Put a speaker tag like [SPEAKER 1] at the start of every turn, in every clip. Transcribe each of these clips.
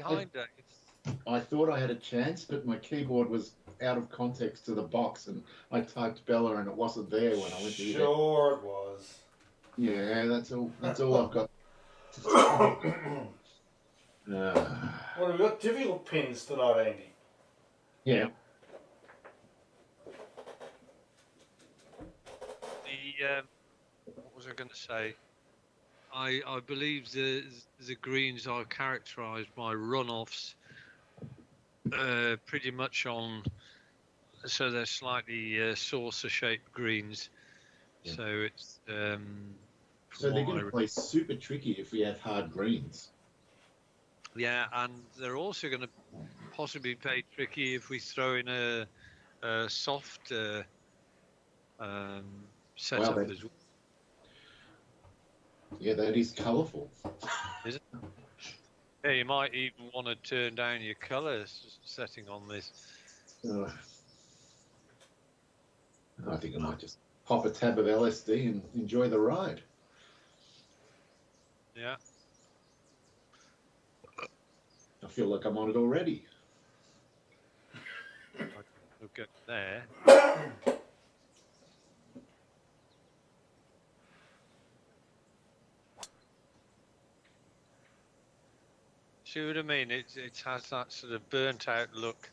[SPEAKER 1] behind, Dave?
[SPEAKER 2] I thought I had a chance, but my keyboard was out of context to the box, and I typed Bella, and it wasn't there when I went to hit it.
[SPEAKER 3] Sure it was.
[SPEAKER 2] Yeah, that's all. That's all I've got to tell you.
[SPEAKER 3] Well, we've got difficult pins tonight, Andy.
[SPEAKER 2] Yeah.
[SPEAKER 1] What was I going to say? I believe the greens are characterised by runoffs, pretty much on. So they're slightly saucer-shaped greens.
[SPEAKER 2] Yeah.
[SPEAKER 1] So it's.
[SPEAKER 2] So they're going to play super tricky if we have hard greens.
[SPEAKER 1] Yeah, and they're also going to possibly play tricky if we throw in a soft setup as well.
[SPEAKER 2] Yeah, that is colourful.
[SPEAKER 1] Is it? Yeah, you might even want to turn down your colour setting on this.
[SPEAKER 2] I think I might just pop a tab of LSD and enjoy the ride.
[SPEAKER 1] Yeah.
[SPEAKER 2] I feel like I'm on it already.
[SPEAKER 1] Look at there. See what I mean? It has that sort of burnt out look.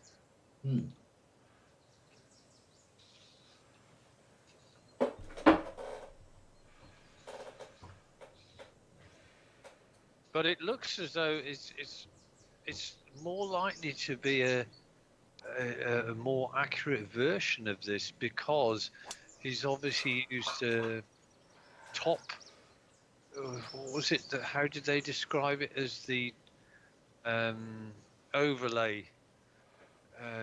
[SPEAKER 1] But it looks as though it's more likely to be a more accurate version of this, because he's obviously used a top. What was it? How did they describe it as the overlay?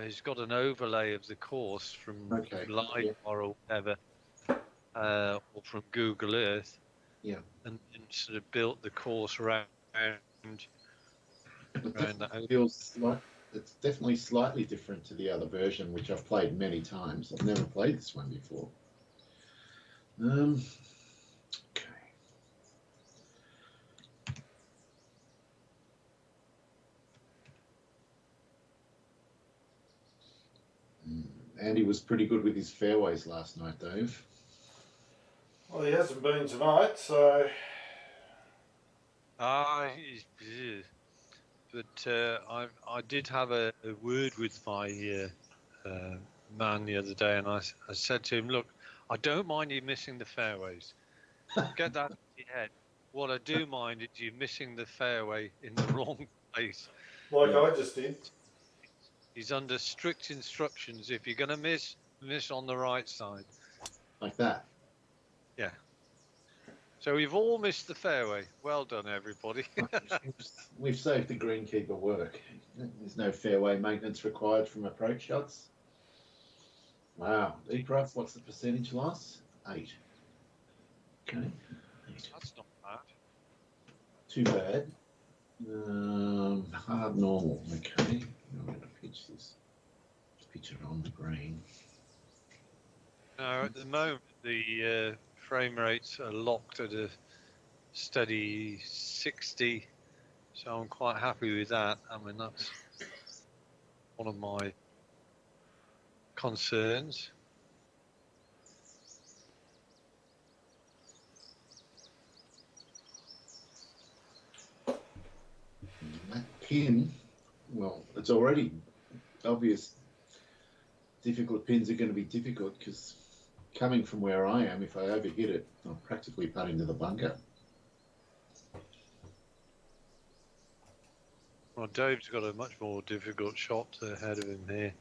[SPEAKER 1] He's got an overlay of the course from LiDAR or whatever, or from Google Earth.
[SPEAKER 2] Yeah.
[SPEAKER 1] And sort of built the course around that.
[SPEAKER 2] Feels like it's definitely slightly different to the other version, which I've played many times. I've never played this one before. Okay. Andy was pretty good with his fairways last night, Dave.
[SPEAKER 3] Well, he hasn't been tonight, so.
[SPEAKER 1] But I did have a word with my man the other day, and I said to him, look, I don't mind you missing the fairways. Get that in your head. What I do mind is you missing the fairway in the wrong place.
[SPEAKER 3] Like I just did.
[SPEAKER 1] He's under strict instructions. If you're going to miss on the right side.
[SPEAKER 2] Like that?
[SPEAKER 1] Yeah. So we've all missed the fairway. Well done, everybody.
[SPEAKER 2] We've saved the greenkeeper work. There's no fairway maintenance required from approach shots. Wow. Deep rough, what's the percentage loss? 8. Okay. 8.
[SPEAKER 1] That's not bad.
[SPEAKER 2] Too bad. Hard normal. Okay. I'm going to pitch this. Pitch it on the green.
[SPEAKER 1] No, at the moment the frame rates are locked at a steady 60, so I'm quite happy with that. I mean, that's one of my concerns.
[SPEAKER 2] That pin, well, it's already obvious. Difficult pins are going to be difficult because coming from where I am, if I overhit it, I'll practically putt into the bunker.
[SPEAKER 1] Well, Dave's got a much more difficult shot ahead of him here.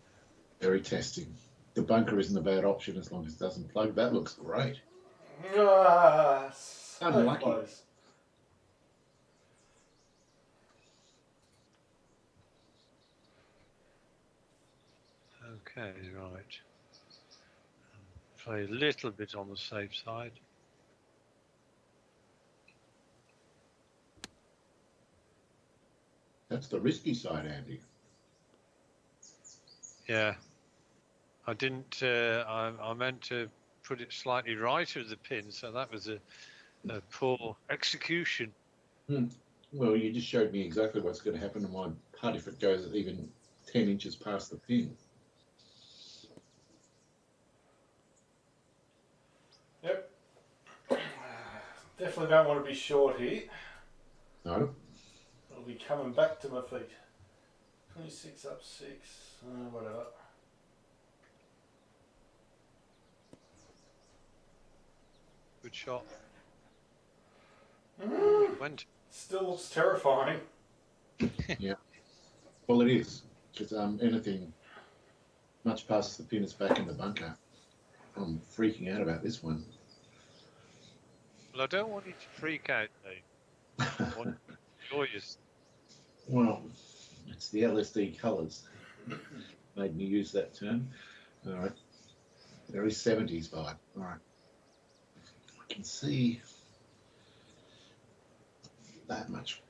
[SPEAKER 2] Very testing. The bunker isn't a bad option as long as it doesn't plug. That looks great.
[SPEAKER 3] So
[SPEAKER 2] unlucky.
[SPEAKER 3] Close.
[SPEAKER 1] Okay, right. Play a little bit on the safe side.
[SPEAKER 2] That's the risky side, Andy.
[SPEAKER 1] Yeah. I didn't, I meant to put it slightly right of the pin, so that was a poor execution.
[SPEAKER 2] Well, you just showed me exactly what's going to happen to my putt if it goes even 10 inches past the pin.
[SPEAKER 3] Yep. Definitely don't want to be short here.
[SPEAKER 2] No.
[SPEAKER 3] I'll be coming back to my feet. 26 up 6. Whatever.
[SPEAKER 1] Good shot.
[SPEAKER 3] Mm,
[SPEAKER 1] Went.
[SPEAKER 3] still looks terrifying.
[SPEAKER 2] Well, it is. Because anything much past the pin is back in the bunker. I'm freaking out about this one.
[SPEAKER 1] Well, I don't want you to freak out, Dave. I want you to enjoy yourself.
[SPEAKER 2] Well, it's the LSD colours. Made me use that term. All right. Very 70s vibe. All right. I can see that much.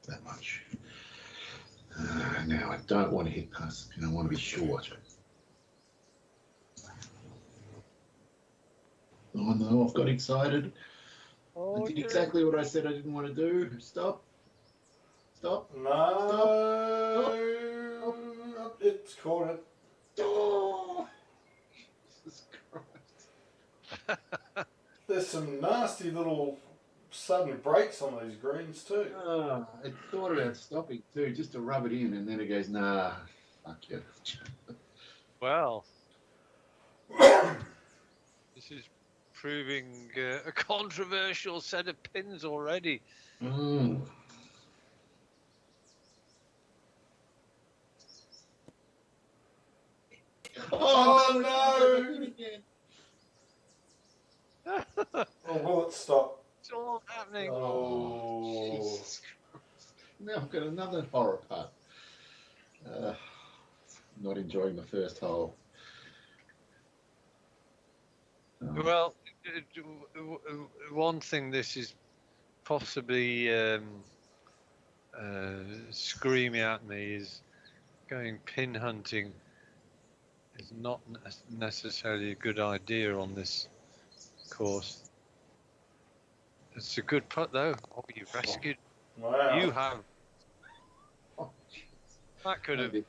[SPEAKER 2] That much. Now, I don't want to hit past the pin. I want to be short. Oh no, I've got excited. I did exactly what I said I didn't want to do. Stop. Stop.
[SPEAKER 3] No. It's caught it.
[SPEAKER 2] Oh, Jesus Christ.
[SPEAKER 3] There's some nasty little sudden breaks on these greens too.
[SPEAKER 2] I thought about stopping too, just to rub it in, and then it goes, nah, fuck you.
[SPEAKER 1] Well, this is proving a controversial set of pins already.
[SPEAKER 2] Mm.
[SPEAKER 3] Oh,
[SPEAKER 2] no!
[SPEAKER 3] Oh, will it stop?
[SPEAKER 1] It's all happening.
[SPEAKER 3] Oh.
[SPEAKER 2] Jesus Christ. Now I've got another horror putt. Not enjoying the first hole.
[SPEAKER 1] Well, one thing this is possibly screaming at me is going pin hunting is not necessarily a good idea on this course. It's a good putt though. Oh, you rescued.
[SPEAKER 3] Wow.
[SPEAKER 1] You have.
[SPEAKER 2] Oh,
[SPEAKER 1] That could have
[SPEAKER 2] it,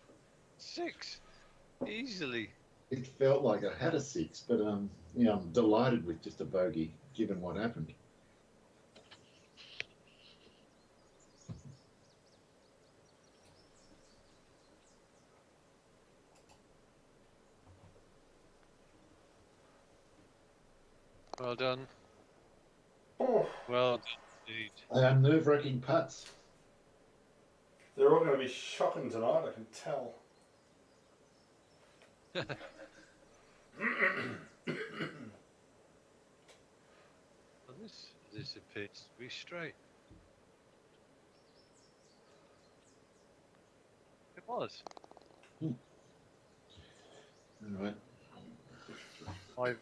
[SPEAKER 1] 6 easily.
[SPEAKER 2] it felt like I had a 6, but yeah, I'm delighted with just a bogey, given what happened.
[SPEAKER 1] Well done.
[SPEAKER 3] Oh,
[SPEAKER 1] Well done indeed.
[SPEAKER 2] They are nerve-wracking putts.
[SPEAKER 3] they're all going to be shocking tonight, I can tell.
[SPEAKER 1] Well, this appears to be straight. It was.
[SPEAKER 2] All right.
[SPEAKER 1] 5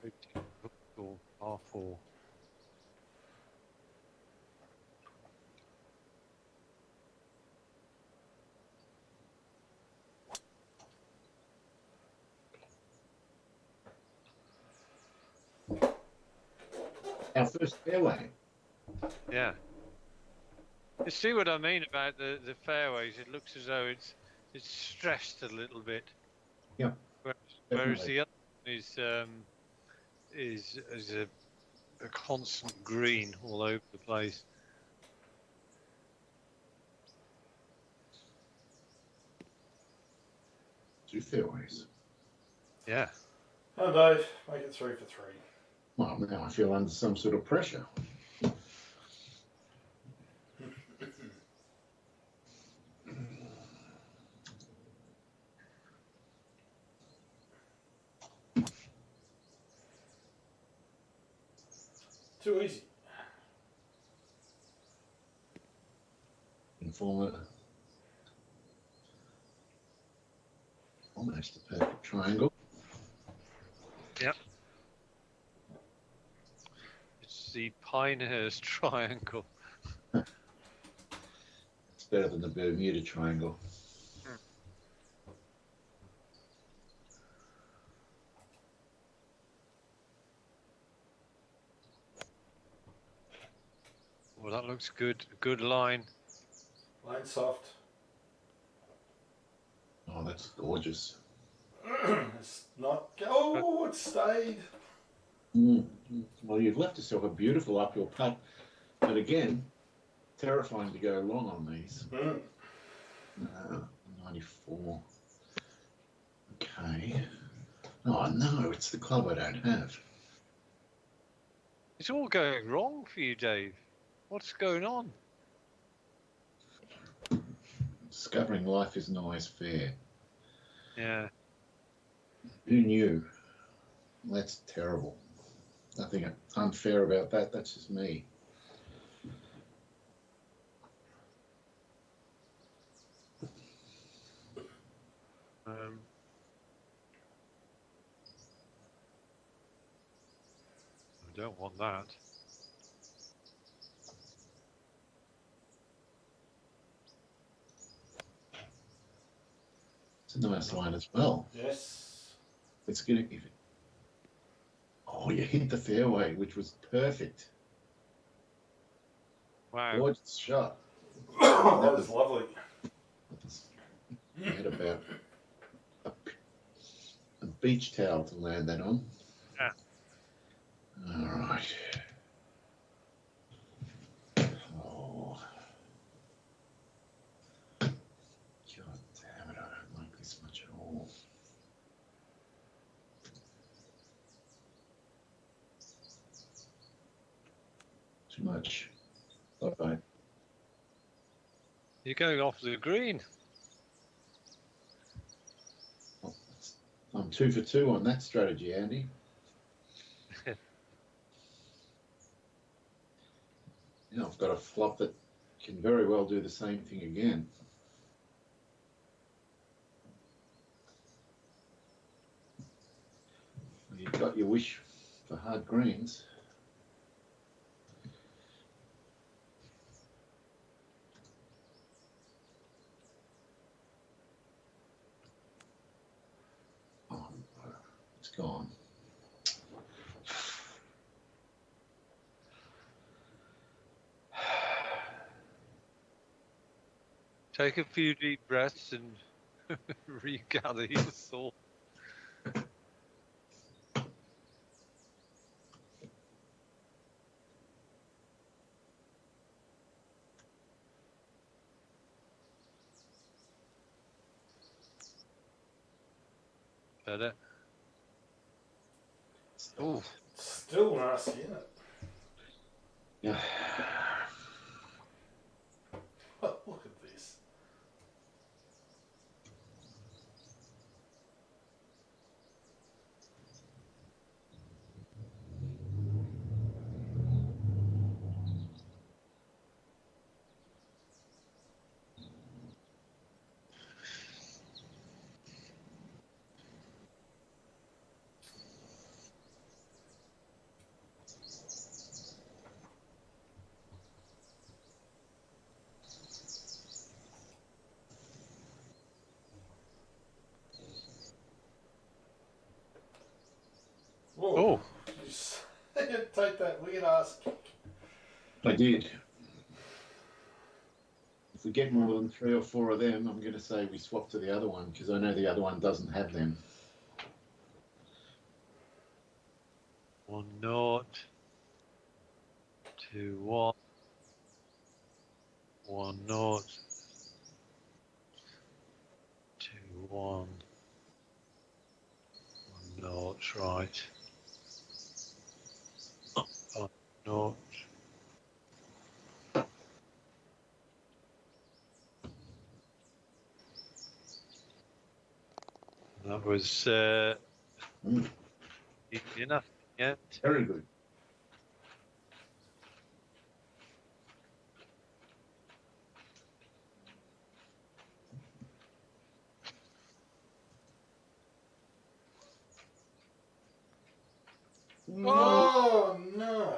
[SPEAKER 1] or R4.
[SPEAKER 2] Our first fairway.
[SPEAKER 1] Yeah. You see what I mean about the fairways? It looks as though it's stressed a little bit.
[SPEAKER 2] Yeah.
[SPEAKER 1] Whereas
[SPEAKER 2] Definitely.
[SPEAKER 1] the other one is a constant green all over the place.
[SPEAKER 2] Two fairways.
[SPEAKER 1] Yeah.
[SPEAKER 3] Oh, Dave, make it 3 for 3.
[SPEAKER 2] Well, now I feel under some sort of pressure.
[SPEAKER 3] Too easy.
[SPEAKER 2] And form almost a perfect triangle.
[SPEAKER 1] Yep. It's the Pinehurst Triangle.
[SPEAKER 2] It's better than the Bermuda Triangle.
[SPEAKER 1] Well, that looks good. Good line.
[SPEAKER 3] Line soft.
[SPEAKER 2] Oh, that's gorgeous.
[SPEAKER 3] It's not. Oh, it stayed.
[SPEAKER 2] Well, you've left yourself a beautiful uphill putt, but again, terrifying to go long on these. 94. Okay. Oh no, it's the club I don't have.
[SPEAKER 1] It's all going wrong for you, Dave. What's going on?
[SPEAKER 2] Discovering life isn't always fair.
[SPEAKER 1] Yeah.
[SPEAKER 2] Who knew? That's terrible. Nothing unfair about that. That's just me.
[SPEAKER 1] I don't want that.
[SPEAKER 2] It's a nice line as well.
[SPEAKER 3] Yes.
[SPEAKER 2] It's gonna give it. Oh, you hit the fairway, which was perfect.
[SPEAKER 1] Wow.
[SPEAKER 2] Gorgeous shot.
[SPEAKER 3] That was lovely.
[SPEAKER 2] I had about a beach towel to land that on.
[SPEAKER 1] Yeah.
[SPEAKER 2] All right. Oh. God damn it, I don't like this much at all. Too much. Bye-bye.
[SPEAKER 1] You're going off the green.
[SPEAKER 2] I'm 2 for 2 on that strategy, Andy. Yeah, I've got a flop that can very well do the same thing again. You've got your wish for hard greens. Oh, it's gone.
[SPEAKER 1] Take a few deep breaths and regather your thoughts. Better. Oh,
[SPEAKER 3] Still nasty, isn't it?
[SPEAKER 2] Yeah.
[SPEAKER 3] Look at this.
[SPEAKER 1] oh,
[SPEAKER 3] Take that weird ass kick.
[SPEAKER 2] I did. If we get more than 3 or 4 of them, I'm going to say we swap to the other one because I know the other one doesn't have them.
[SPEAKER 1] 1-0. 2-1. 1-0. 2-1. 1-0, right. 1-0. That was easy enough. Yeah.
[SPEAKER 2] Very good.
[SPEAKER 3] Oh no.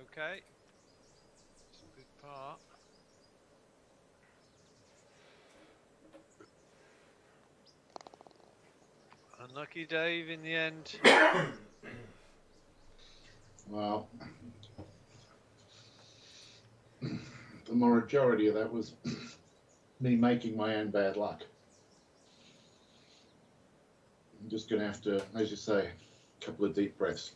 [SPEAKER 1] Okay. It's a good part. Unlucky Dave in the end.
[SPEAKER 2] Well, the majority of that was me making my own bad luck. I'm just going to have to, as you say, a couple of deep breaths.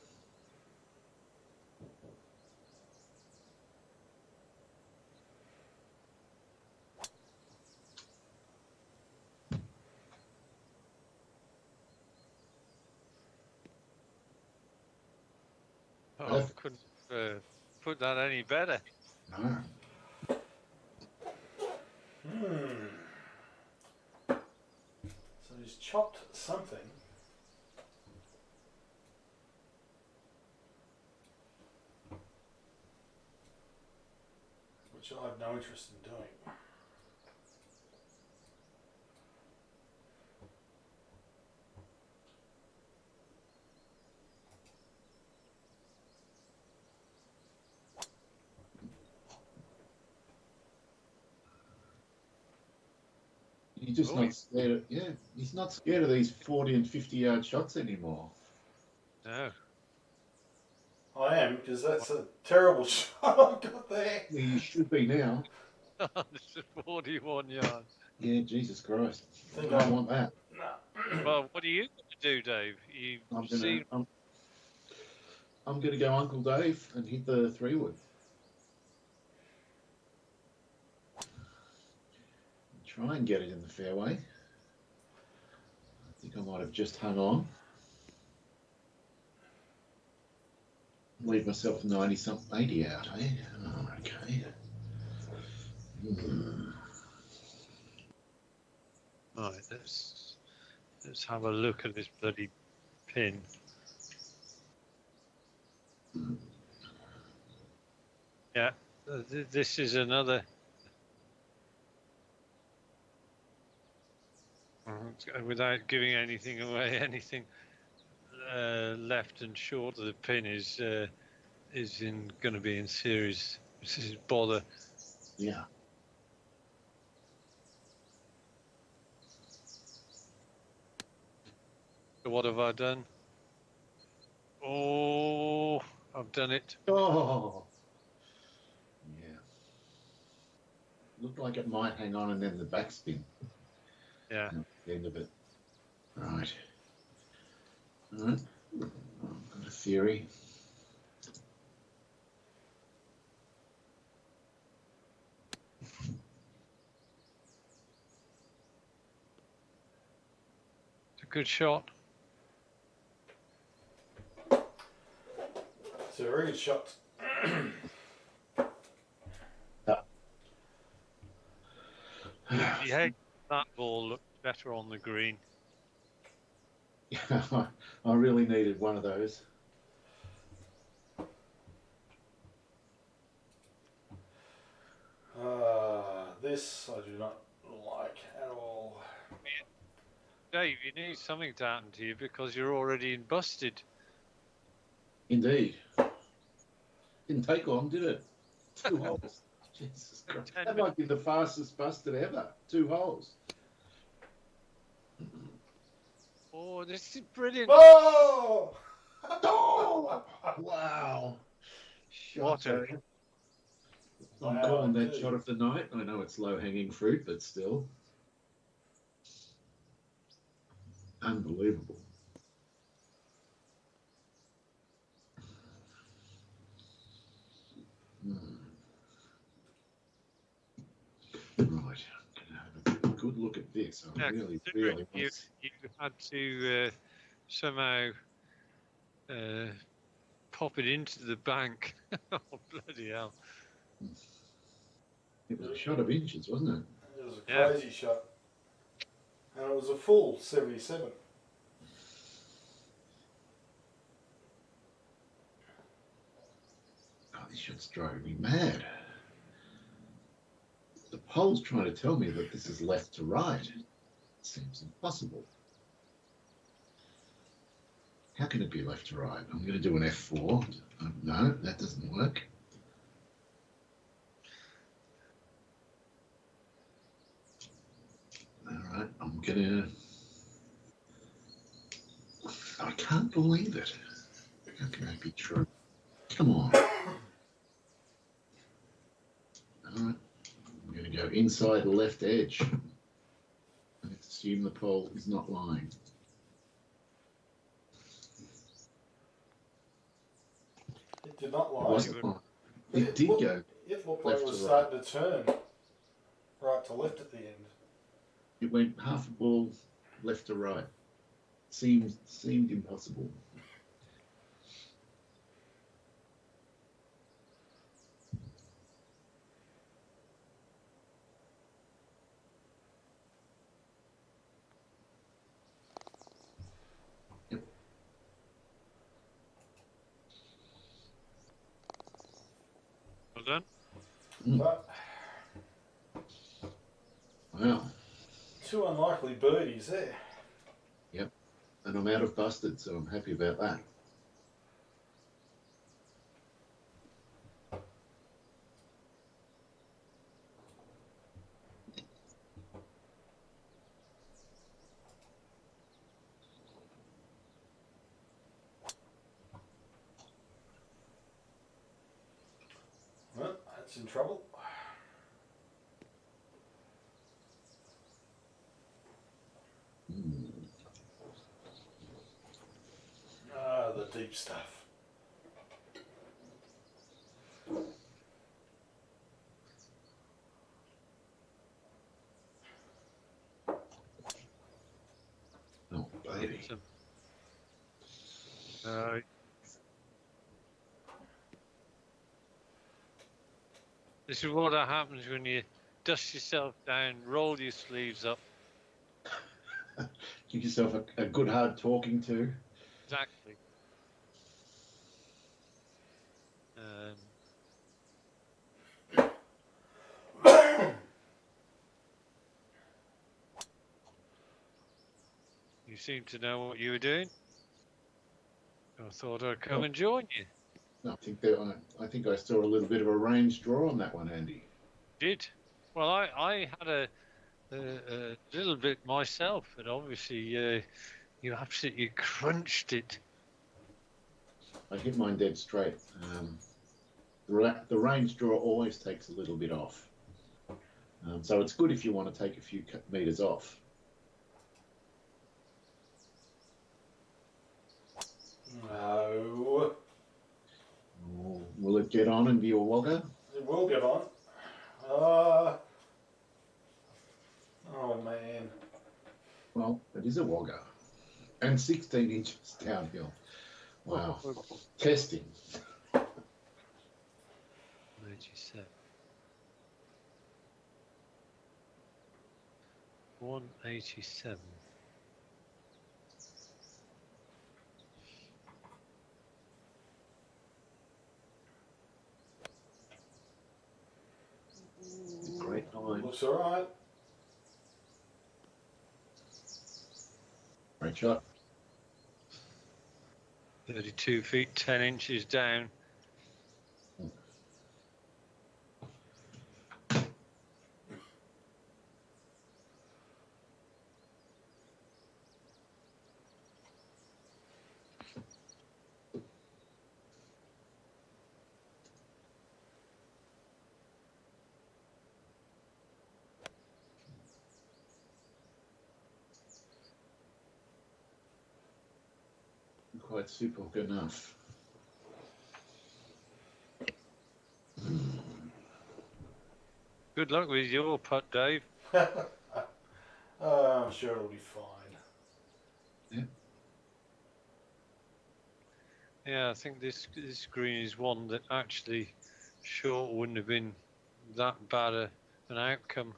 [SPEAKER 1] Oh, couldn't put that any better.
[SPEAKER 2] No.
[SPEAKER 3] So he's chopped something. Which I have no interest in doing.
[SPEAKER 2] He's just not scared of, yeah, he's not scared of these 40 and 50-yard shots anymore.
[SPEAKER 1] No.
[SPEAKER 3] I am, because that's a terrible shot I've got there.
[SPEAKER 2] Yeah, you should be now.
[SPEAKER 1] This is 41 yards.
[SPEAKER 2] Yeah, Jesus Christ. I
[SPEAKER 3] Think
[SPEAKER 2] don't
[SPEAKER 3] I'm-
[SPEAKER 2] want that.
[SPEAKER 3] No.
[SPEAKER 1] Well, what are you going to do, Dave?
[SPEAKER 2] I'm
[SPEAKER 1] You've
[SPEAKER 2] gonna go Uncle Dave and hit the 3-wood. Try and get it in the fairway. I think I might have just hung on. Leave myself 90 something, 80 out, eh? Oh, okay.
[SPEAKER 1] Right, let's have a look at this bloody pin. Yeah, this is another. Without giving anything away, anything left and short of the pin is going to be in serious bother.
[SPEAKER 2] Yeah.
[SPEAKER 1] So what have I done? Oh, I've done it.
[SPEAKER 2] Oh. Yeah. Looked like it might hang on and then the backspin.
[SPEAKER 1] Yeah.
[SPEAKER 2] At the end of it. Right. All right. I've got a theory.
[SPEAKER 1] It's a good shot.
[SPEAKER 3] It's a very good shot.
[SPEAKER 1] Yeah, that ball looked better on the green.
[SPEAKER 2] Yeah, I really needed one of those.
[SPEAKER 3] This I do not like at all.
[SPEAKER 1] Dave, you need something to happen to you because you're already in busted.
[SPEAKER 2] Indeed. Didn't take long, did it? 2 holes. Jesus Christ. That might be the fastest busted ever. 2 holes.
[SPEAKER 1] Oh, this is brilliant.
[SPEAKER 3] Oh!
[SPEAKER 2] Oh! Wow.
[SPEAKER 1] What a-
[SPEAKER 2] I'm
[SPEAKER 3] Wow,
[SPEAKER 2] calling that
[SPEAKER 3] indeed.
[SPEAKER 2] shot of the night. I know it's low-hanging fruit, but still. Unbelievable. Right. I'm going to have a good look at this. I
[SPEAKER 1] Yeah,
[SPEAKER 2] really
[SPEAKER 1] considering you
[SPEAKER 2] want...
[SPEAKER 1] had to somehow pop it into the bank. Oh, bloody hell.
[SPEAKER 2] It was a shot of inches, wasn't it?
[SPEAKER 3] It was a
[SPEAKER 1] Yeah.
[SPEAKER 3] crazy shot. And it was a full 77.
[SPEAKER 2] Oh, this shot's driving me mad. The pole's trying to tell me that this is left to right. It seems impossible. How can it be left to right? I'm going to do an F4. No, that doesn't work. All right, I'm going to I can't believe it. How can that be true? Come on. All right. I'm going to go inside the left edge. Let's assume the pole is not lying.
[SPEAKER 3] It did not
[SPEAKER 2] It
[SPEAKER 3] lie.
[SPEAKER 2] wasn't lying. It did go.
[SPEAKER 3] It looked like
[SPEAKER 2] left
[SPEAKER 3] it was
[SPEAKER 2] to
[SPEAKER 3] starting to turn right to left at the end.
[SPEAKER 2] It went half a ball left to right. Seemed impossible.
[SPEAKER 1] Well done.
[SPEAKER 3] But
[SPEAKER 2] Wow.
[SPEAKER 3] 2 unlikely birdies there.
[SPEAKER 2] And I'm out of busted, so I'm happy about that.
[SPEAKER 3] Well, that's in trouble. Ah, the deep stuff.
[SPEAKER 2] Oh, baby.
[SPEAKER 1] This is what happens when you dust yourself down, roll your sleeves up.
[SPEAKER 2] Give yourself a good hard talking to.
[SPEAKER 1] Exactly. You seem to know what you were doing. I thought I'd come and join you.
[SPEAKER 2] I think I saw a little bit of a range draw on that one, Andy.
[SPEAKER 1] Did? Well, I had a little bit myself, but obviously you absolutely crunched it.
[SPEAKER 2] I hit mine dead straight. The range draw always takes a little bit off. So it's good if you want to take a few meters off.
[SPEAKER 3] No.
[SPEAKER 2] Will it get on and be a wogger?
[SPEAKER 3] It will get on. Oh man.
[SPEAKER 2] Well, it is a wogger. And 16 inches downhill. Wow. Testing.
[SPEAKER 1] 97. 187.
[SPEAKER 2] Great line.
[SPEAKER 3] Looks alright.
[SPEAKER 2] Great shot.
[SPEAKER 1] 32 feet 10 inches down.
[SPEAKER 2] Quite super hook enough.
[SPEAKER 1] Good luck with your putt, Dave.
[SPEAKER 3] I'm sure it'll be fine.
[SPEAKER 1] Yeah, I think this green is one that actually short wouldn't have been that bad an outcome.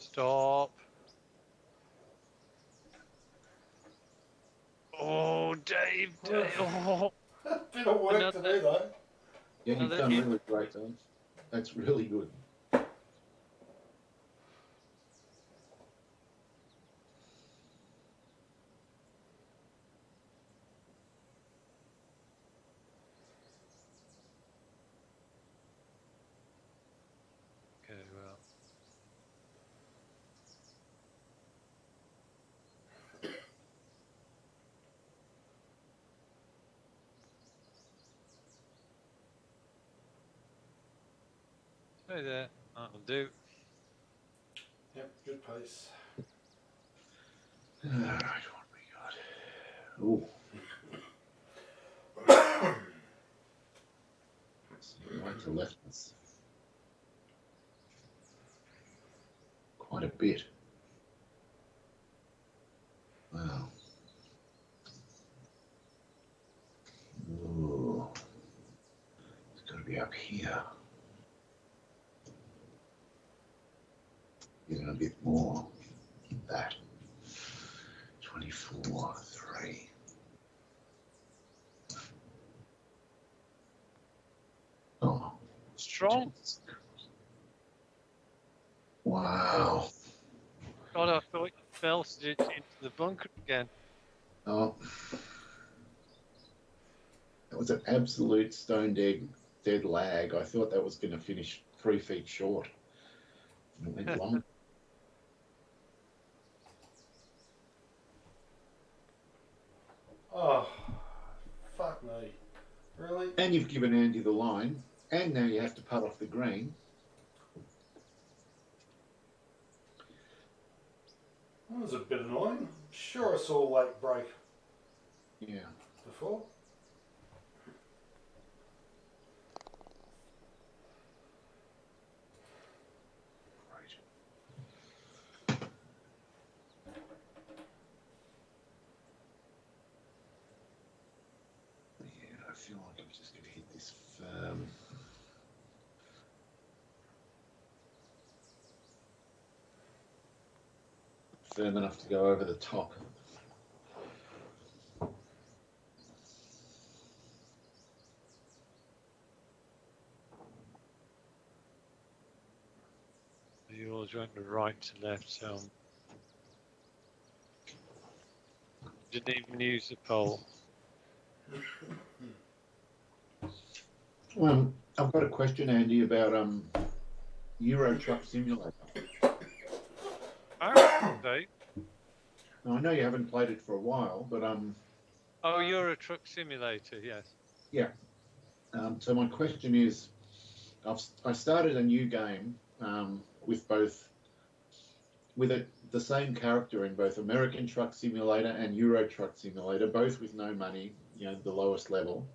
[SPEAKER 1] Stop. Dave. Oh,
[SPEAKER 3] Bit of work to
[SPEAKER 1] Another-
[SPEAKER 3] do though.
[SPEAKER 2] Yeah, you've
[SPEAKER 1] Another
[SPEAKER 2] done
[SPEAKER 1] hit.
[SPEAKER 2] really great, though. That's really good.
[SPEAKER 1] okay, well. Hey there. That'll do.
[SPEAKER 3] Yep, good pace.
[SPEAKER 2] All right, what we got? Ooh. Right to left. That's quite a bit. Wow. Ooh. It's got to be up here. Even a bit more. That. 24, 3. Oh.
[SPEAKER 1] Strong.
[SPEAKER 2] Wow.
[SPEAKER 1] God, I thought you belted it into the bunker again.
[SPEAKER 2] Oh. That was an absolute stone dead lag. I thought that was going to finish 3 feet short. It went long.
[SPEAKER 3] Oh, fuck me. Really?
[SPEAKER 2] And you've given Andy the line, and now you have to putt off the green.
[SPEAKER 3] That was a bit annoying. I'm sure I saw a late break
[SPEAKER 2] Yeah.
[SPEAKER 3] before.
[SPEAKER 2] Right. Yeah, I feel like I'm just going to hit this firm. Firm enough to go over the top.
[SPEAKER 1] Yours went to right to left, so didn't even use the pole.
[SPEAKER 2] I've got a question, Andy, about Euro Truck Simulator.
[SPEAKER 1] Okay.
[SPEAKER 2] Now, I know you haven't played it for a while, but
[SPEAKER 1] Oh, Euro Truck Simulator, yes.
[SPEAKER 2] yeah. So my question is, I started a new game with the same character in both American Truck Simulator and Euro Truck Simulator, both with no money, the lowest level.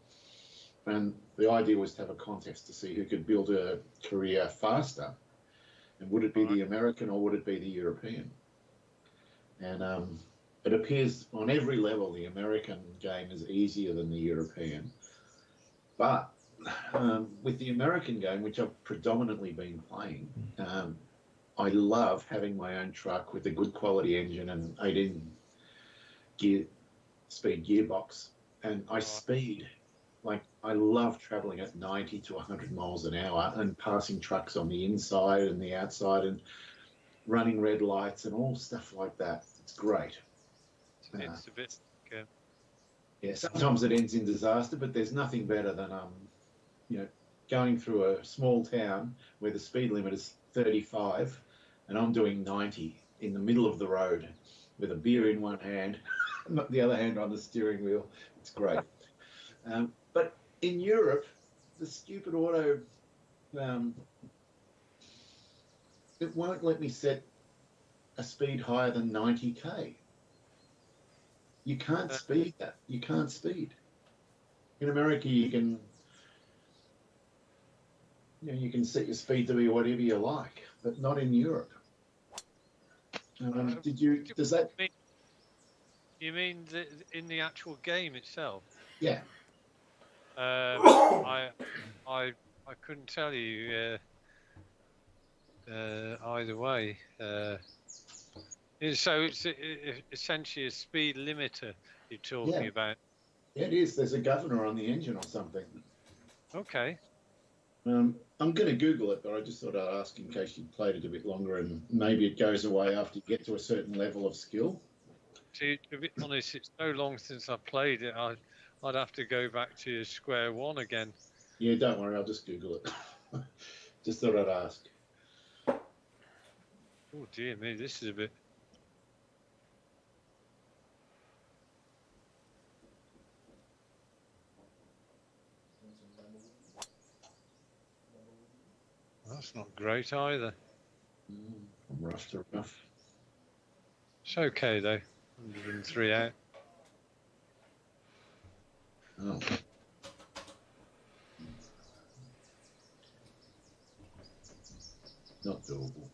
[SPEAKER 2] And the idea was to have a contest to see who could build a career faster. And would it be the American or would it be the European? And it appears on every level the American game is easier than the European. But with the American game, which I've predominantly been playing, I love having my own truck with a good quality engine and 18 speed gearbox. And I speed, like I love traveling at 90 to 100 miles an hour and passing trucks on the inside and the outside and running red lights and all stuff like that. It's great.
[SPEAKER 1] It's a bit.
[SPEAKER 2] Yeah, sometimes it ends in disaster, but there's nothing better than going through a small town where the speed limit is 35 and I'm doing 90 in the middle of the road with a beer in one hand, the other hand on the steering wheel. It's great. But in Europe, the stupid auto, it won't let me set a speed higher than 90k. You can't speed that. You can't speed. In America, you can set your speed to be whatever you like, but not in Europe. Does that?
[SPEAKER 1] You mean in the actual game itself?
[SPEAKER 2] Yeah.
[SPEAKER 1] I couldn't tell you either way. So it's essentially a speed limiter you're talking about.
[SPEAKER 2] Yeah, it is. There's a governor on the engine or something.
[SPEAKER 1] Okay.
[SPEAKER 2] I'm going to Google it, but I just thought I'd ask in case you played it a bit longer, and maybe it goes away after you get to a certain level of skill.
[SPEAKER 1] To be honest, it's so long since I played it. I'd have to go back to square one again.
[SPEAKER 2] Yeah, don't worry. I'll just Google it. Just thought I'd ask.
[SPEAKER 1] Oh dear me, this is a bit. That's not great either.
[SPEAKER 2] Rough to rough.
[SPEAKER 1] It's okay though. 103 out.
[SPEAKER 2] Oh. Not doable.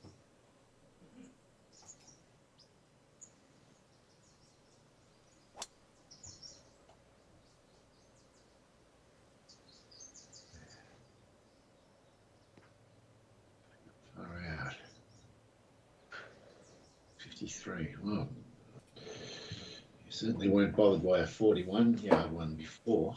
[SPEAKER 2] Far out. 53. Well, you certainly weren't bothered by a 41-yard one before.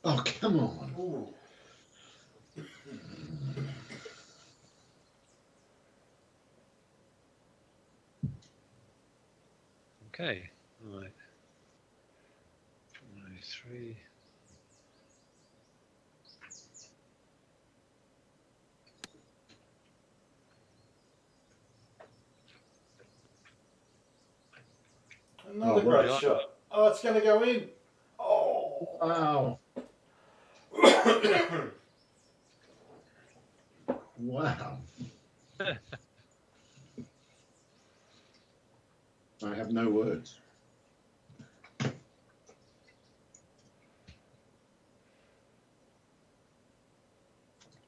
[SPEAKER 2] Oh, come on.
[SPEAKER 3] Ooh.
[SPEAKER 1] Okay. Right. 103.
[SPEAKER 3] Another
[SPEAKER 2] Oh,
[SPEAKER 3] great
[SPEAKER 1] well,
[SPEAKER 3] shot. Oh, it's going to go in. Oh.
[SPEAKER 2] Wow. Wow. I have no words.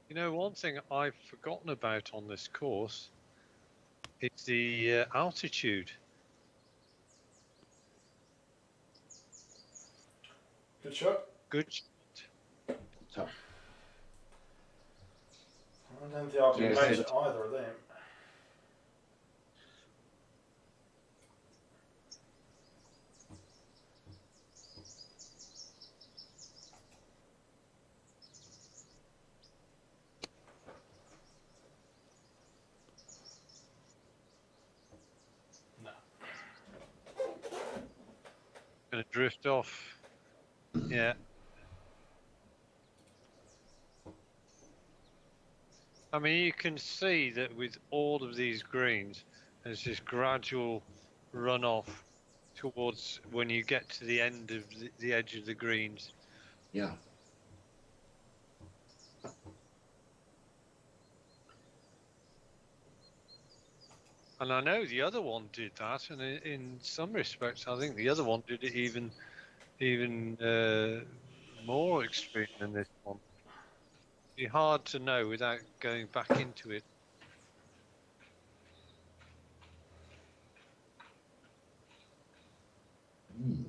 [SPEAKER 1] You know, one thing I've forgotten about on this course is the altitude.
[SPEAKER 3] Good shot.
[SPEAKER 1] Good. shot.
[SPEAKER 2] Tough.
[SPEAKER 3] I don't think I can
[SPEAKER 2] Yes,
[SPEAKER 3] match
[SPEAKER 2] it-
[SPEAKER 3] either of them. No.
[SPEAKER 1] Going to drift off. Yeah. I mean, you can see that with all of these greens, there's this gradual runoff towards when you get to the end of the edge of the greens.
[SPEAKER 2] Yeah.
[SPEAKER 1] And I know the other one did that, and in some respects, I think the other one did it even more extreme than this one. It'd be hard to know without going back into it.
[SPEAKER 2] Mm.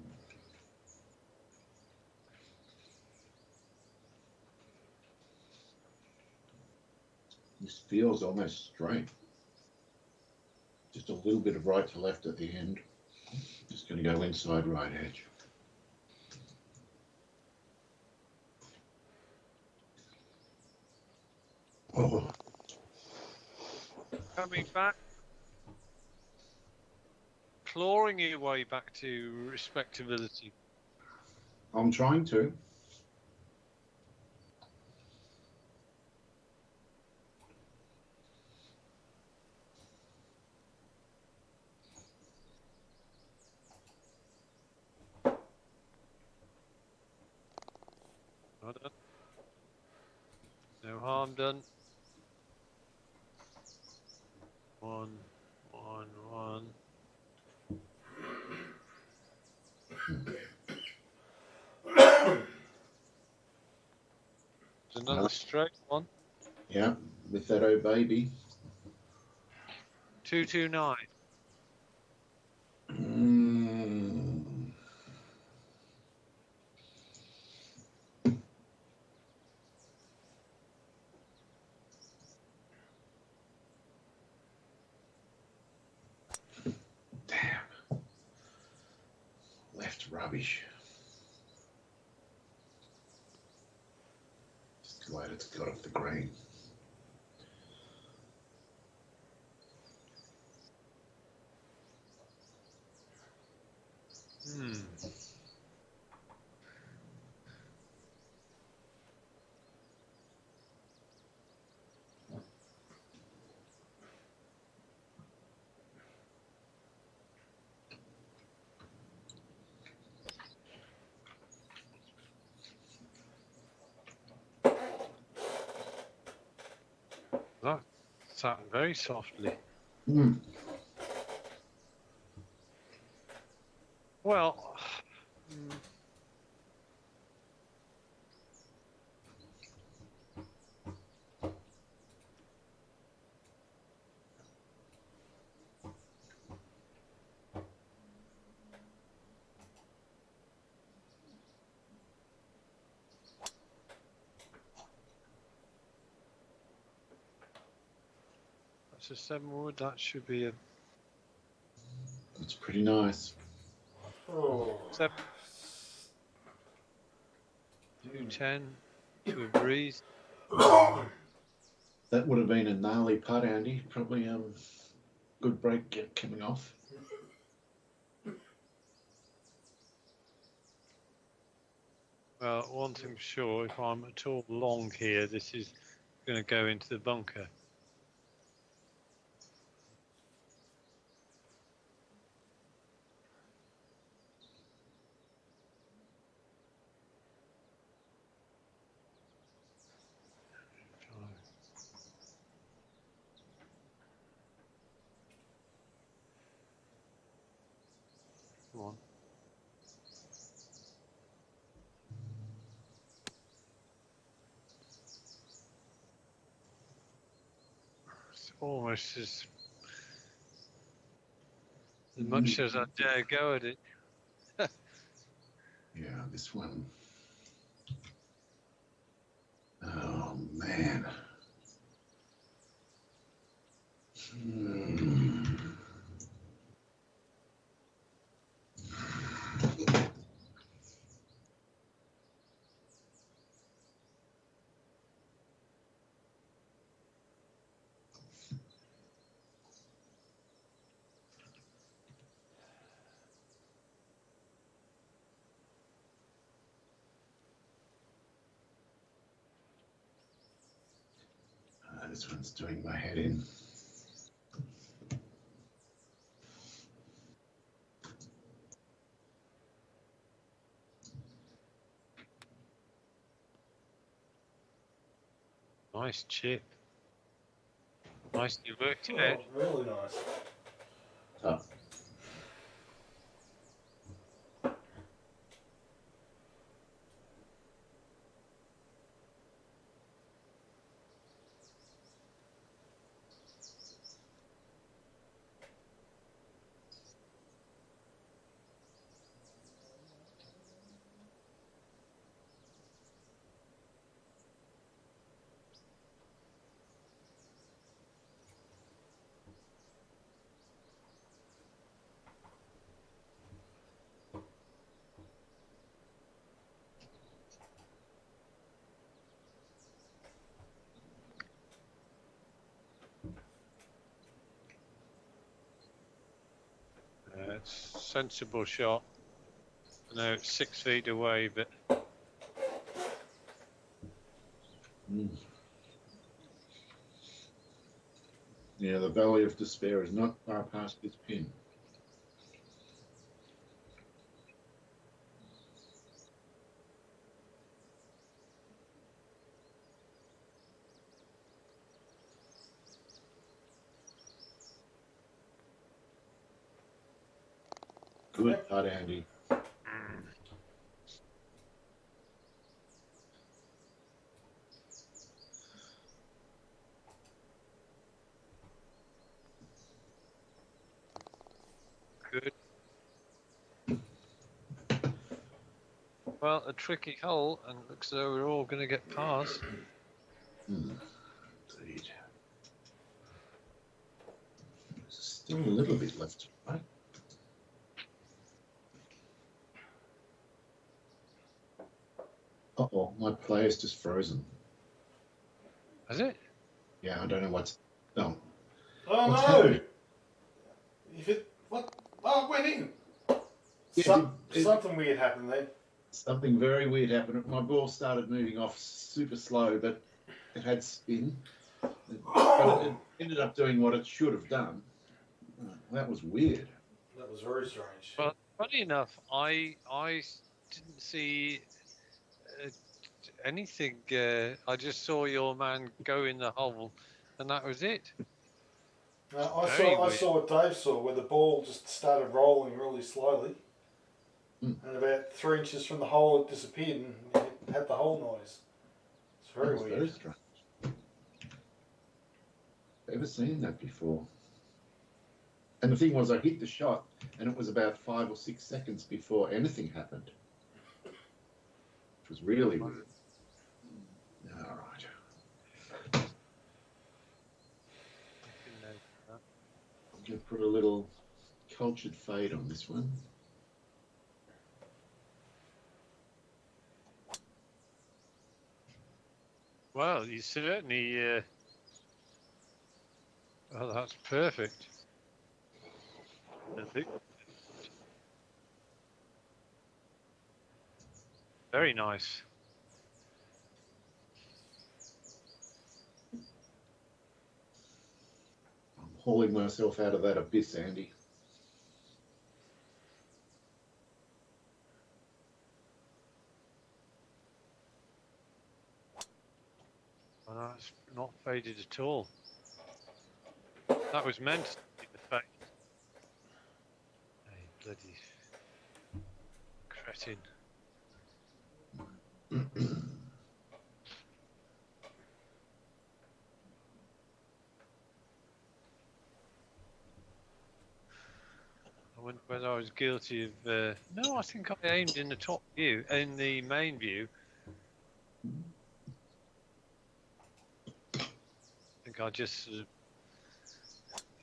[SPEAKER 2] This feels almost straight. Just a little bit of right to left at the end. Just going to go inside right edge. Oh,
[SPEAKER 1] Coming back, clawing your way back to respectability.
[SPEAKER 2] I'm trying to.
[SPEAKER 1] Well done. No harm done. 1, 1, 1. There's another straight one.
[SPEAKER 2] Yeah, with that oh baby.
[SPEAKER 1] 229.
[SPEAKER 2] Mm. Damn. Left rubbish. Just glad it's got off the green.
[SPEAKER 1] Hmm. That sat very softly.
[SPEAKER 2] Mm.
[SPEAKER 1] Well, that's a 7 wood. That should be a
[SPEAKER 2] It's pretty nice.
[SPEAKER 3] Oh.
[SPEAKER 1] 7, 10 to a breeze.
[SPEAKER 2] That would have been a gnarly putt, Andy. Probably good break coming off.
[SPEAKER 1] Well, one thing for sure, if I'm at all long here, this is going to go into the bunker. Come on. It's almost as much as I dare go at it.
[SPEAKER 2] Yeah, this one. Oh, man. Mm. This one's doing my head in.
[SPEAKER 1] Nice chip. Nicely worked it
[SPEAKER 3] Oh,
[SPEAKER 1] out.
[SPEAKER 3] really nice.
[SPEAKER 2] Oh.
[SPEAKER 1] It's a sensible shot. I know it's 6 feet away, but
[SPEAKER 2] Mm. Yeah, the Valley of Despair is not far past this pin. Good putt, Andy.
[SPEAKER 1] Good. Well, a tricky hole, and looks as though we're all going to get past.
[SPEAKER 2] Indeed. There's still a little bit left, right? Uh-oh, my player's just frozen.
[SPEAKER 1] Has it?
[SPEAKER 2] Yeah, I don't know what's... No.
[SPEAKER 3] Oh
[SPEAKER 2] What's
[SPEAKER 3] no!
[SPEAKER 2] happening?
[SPEAKER 3] If it what? Oh, it went in.
[SPEAKER 2] Yeah,
[SPEAKER 3] Something weird happened then.
[SPEAKER 2] Something very weird happened. My ball started moving off super slow, but it had spin. But it ended up doing what it should have done. That was weird.
[SPEAKER 3] That was very strange.
[SPEAKER 1] Well, funny enough, I didn't see anything. I just saw your man go in the hole, and that was it.
[SPEAKER 3] I
[SPEAKER 1] Very weird.
[SPEAKER 3] saw what Dave saw, where the ball just started rolling really slowly, and about 3 inches from the hole it disappeared and it had the hole noise. It's very weird.
[SPEAKER 2] Very strange. Never seen that before. And the thing was, I hit the shot, and it was about 5 or 6 seconds before anything happened. It was really weird. All right. I'm going to put a little cultured fade on this one.
[SPEAKER 1] Well, you certainly. Oh, that's perfect. Very nice.
[SPEAKER 2] I'm hauling myself out of that abyss, Andy.
[SPEAKER 1] Well, that's not faded at all. That was meant to be the fade. Hey, bloody cretin. I wonder whether I was guilty of. No, I think I aimed in the top view, in the main view. I think I just sort of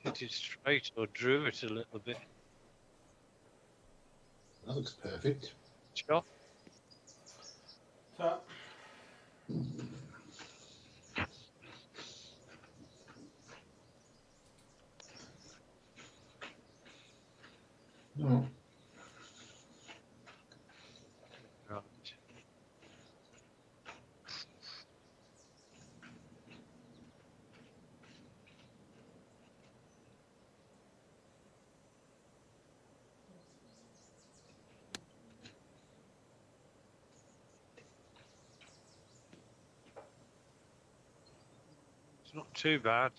[SPEAKER 1] hit it straight or drew it a little bit.
[SPEAKER 2] That looks perfect.
[SPEAKER 1] Shot.
[SPEAKER 3] So,
[SPEAKER 2] No.
[SPEAKER 1] Right. It's not too bad.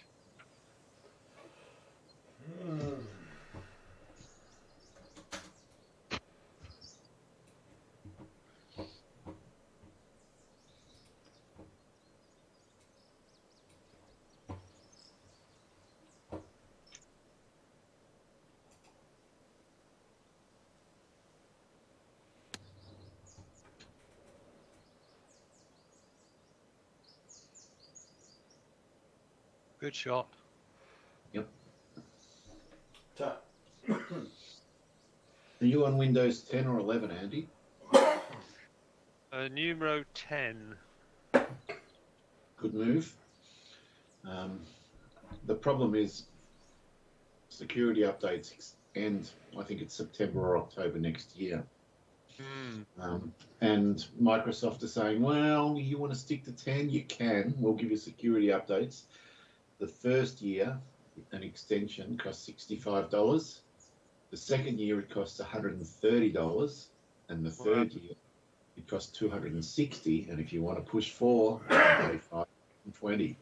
[SPEAKER 1] Good shot.
[SPEAKER 2] Yep.
[SPEAKER 3] so
[SPEAKER 2] Are you on Windows 10 or 11, Andy?
[SPEAKER 1] Numero 10.
[SPEAKER 2] Good move. The problem is security updates end, I think it's September or October next year. And Microsoft is saying, well, you want to stick to 10? You can. We'll give you security updates. The first year, an extension costs $65. The second year, it costs $130. And the third year, it costs $260. And if you want to push 4, you can pay $520.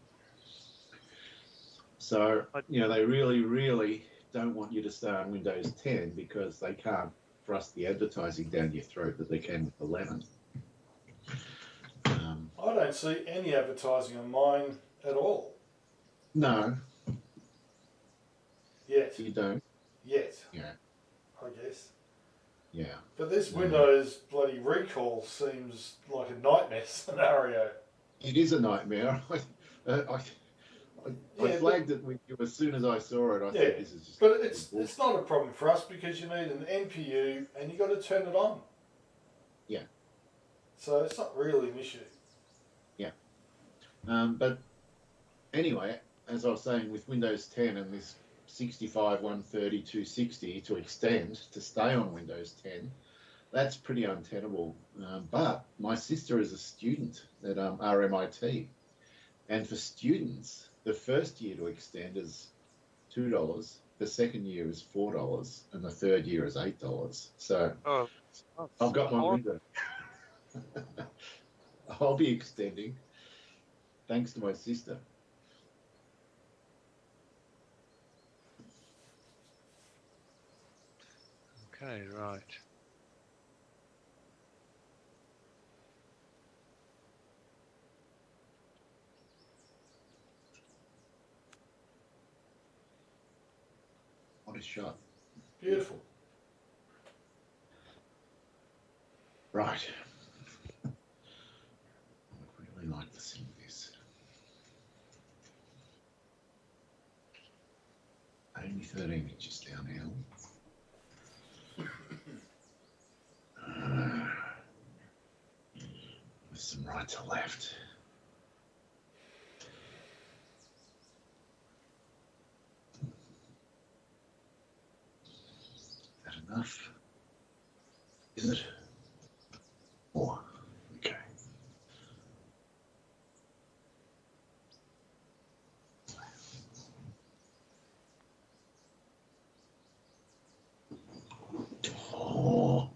[SPEAKER 2] So, they really, really don't want you to stay on Windows 10 because they can't thrust the advertising down your throat that they can with 11.
[SPEAKER 3] I don't see any advertising on mine at all.
[SPEAKER 2] No,
[SPEAKER 3] Yet.
[SPEAKER 2] you don't.
[SPEAKER 3] Yet.
[SPEAKER 2] Yeah.
[SPEAKER 3] I guess.
[SPEAKER 2] Yeah.
[SPEAKER 3] But this
[SPEAKER 2] Yeah.
[SPEAKER 3] Windows bloody recall seems like a nightmare scenario.
[SPEAKER 2] It is a nightmare. I
[SPEAKER 3] Yeah,
[SPEAKER 2] flagged it with you as soon as I saw it. I
[SPEAKER 3] Yeah,
[SPEAKER 2] thought this is just.
[SPEAKER 3] but it's not a problem for us because you need an NPU and you got to turn it on.
[SPEAKER 2] Yeah.
[SPEAKER 3] So it's not really an issue.
[SPEAKER 2] But anyway, as I was saying, with Windows 10 and this 65, 130, 260 to extend to stay on Windows 10, that's pretty untenable. But my sister is a student at RMIT, and for students, the first year to extend is $2, the second year is $4, and the third year is $8. So
[SPEAKER 1] Oh,
[SPEAKER 2] I've got my
[SPEAKER 1] horrible.
[SPEAKER 2] window. I'll be extending thanks to my sister.
[SPEAKER 1] Okay, right.
[SPEAKER 2] What a shot.
[SPEAKER 3] Beautiful.
[SPEAKER 2] Right. I would really like to see this. Only 13 inches downhill. With some right to left. Is that enough? Is it? More. Okay. Oh.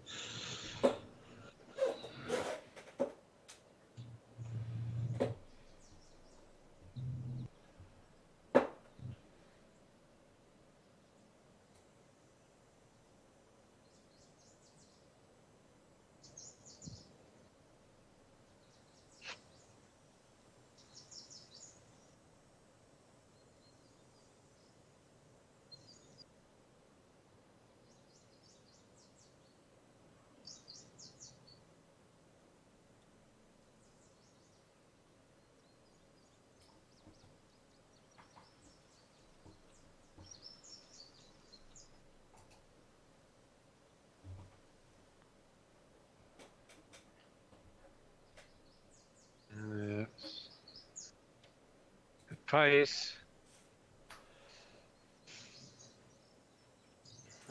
[SPEAKER 1] Good pace.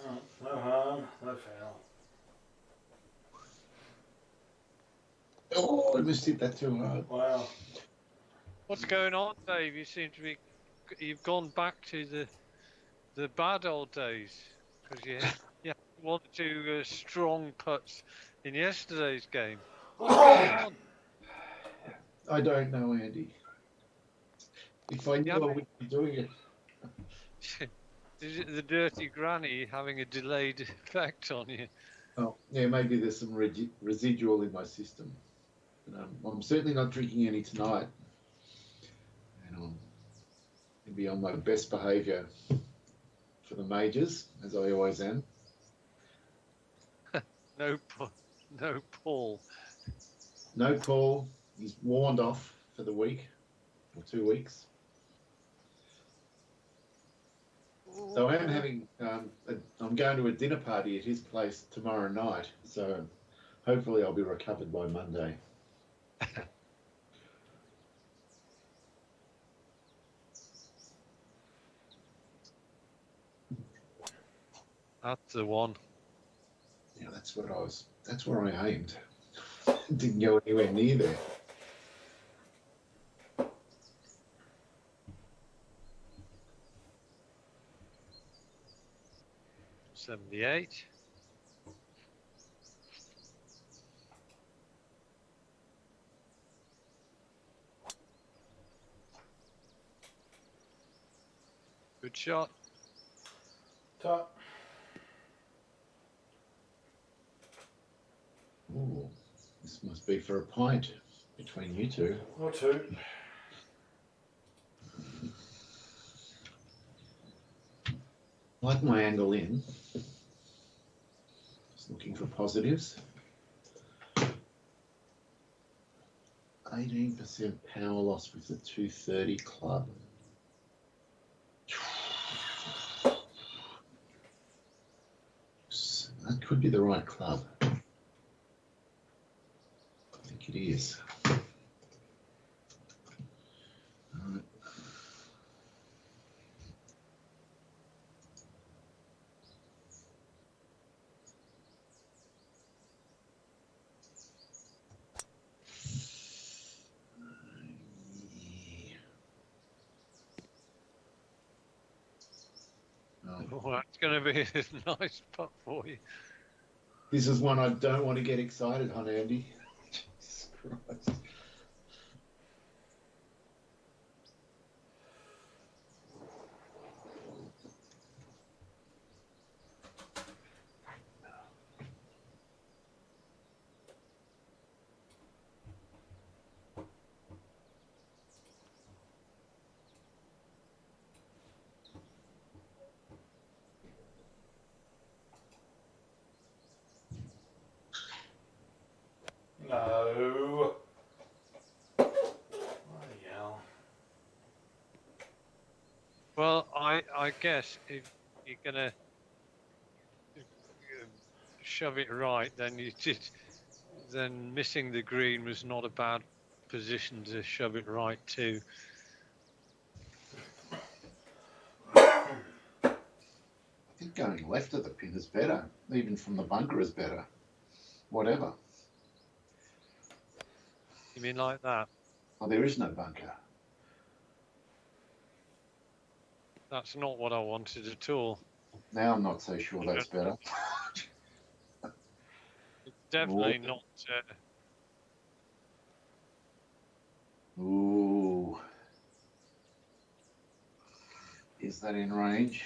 [SPEAKER 3] Oh, no harm, no foul.
[SPEAKER 2] Oh, I missed it that too hard.
[SPEAKER 3] Wow.
[SPEAKER 1] What's going on, Dave? You seem to be. You've gone back to the bad old days because you had one or two strong putts in yesterday's game. What's going on?
[SPEAKER 2] I don't know, Andy. If I knew,
[SPEAKER 1] Yeah,
[SPEAKER 2] I wouldn't be doing it.
[SPEAKER 1] Is it the dirty granny having a delayed effect on you?
[SPEAKER 2] Oh, yeah, maybe there's some residual in my system. But, I'm certainly not drinking any tonight. And I'll be on my best behaviour for the majors, as I always am.
[SPEAKER 1] No, no Paul.
[SPEAKER 2] No Paul. He's warned off for the week or 2 weeks. So I am having. I'm going to a dinner party at his place tomorrow night. So hopefully I'll be recovered by Monday.
[SPEAKER 1] That's the one.
[SPEAKER 2] Yeah, that's what I was. That's where I aimed. Didn't go anywhere near there.
[SPEAKER 1] $78. Good shot.
[SPEAKER 3] Top.
[SPEAKER 2] Ooh, this must be for a pint between you two.
[SPEAKER 3] Or two.
[SPEAKER 2] I like my angle in. Just looking for positives. 18% power loss with the 230 club. That could be the right club. I think it is. Alright. Oh,
[SPEAKER 1] Well, that's going to be a nice putt for you.
[SPEAKER 2] this is one I don't want to get excited on, Andy. Jesus Christ.
[SPEAKER 3] No. Bloody hell.
[SPEAKER 1] Well, I guess if you're going to shove it right, then then missing the green was not a bad position to shove it right too.
[SPEAKER 2] I think going left of the pin is better. Even from the bunker is better. Whatever.
[SPEAKER 1] You mean like that?
[SPEAKER 2] Oh, there is no bunker.
[SPEAKER 1] That's not what I wanted at all.
[SPEAKER 2] Now I'm not so sure that's better.
[SPEAKER 1] It's definitely not.
[SPEAKER 2] Ooh. Is that in range?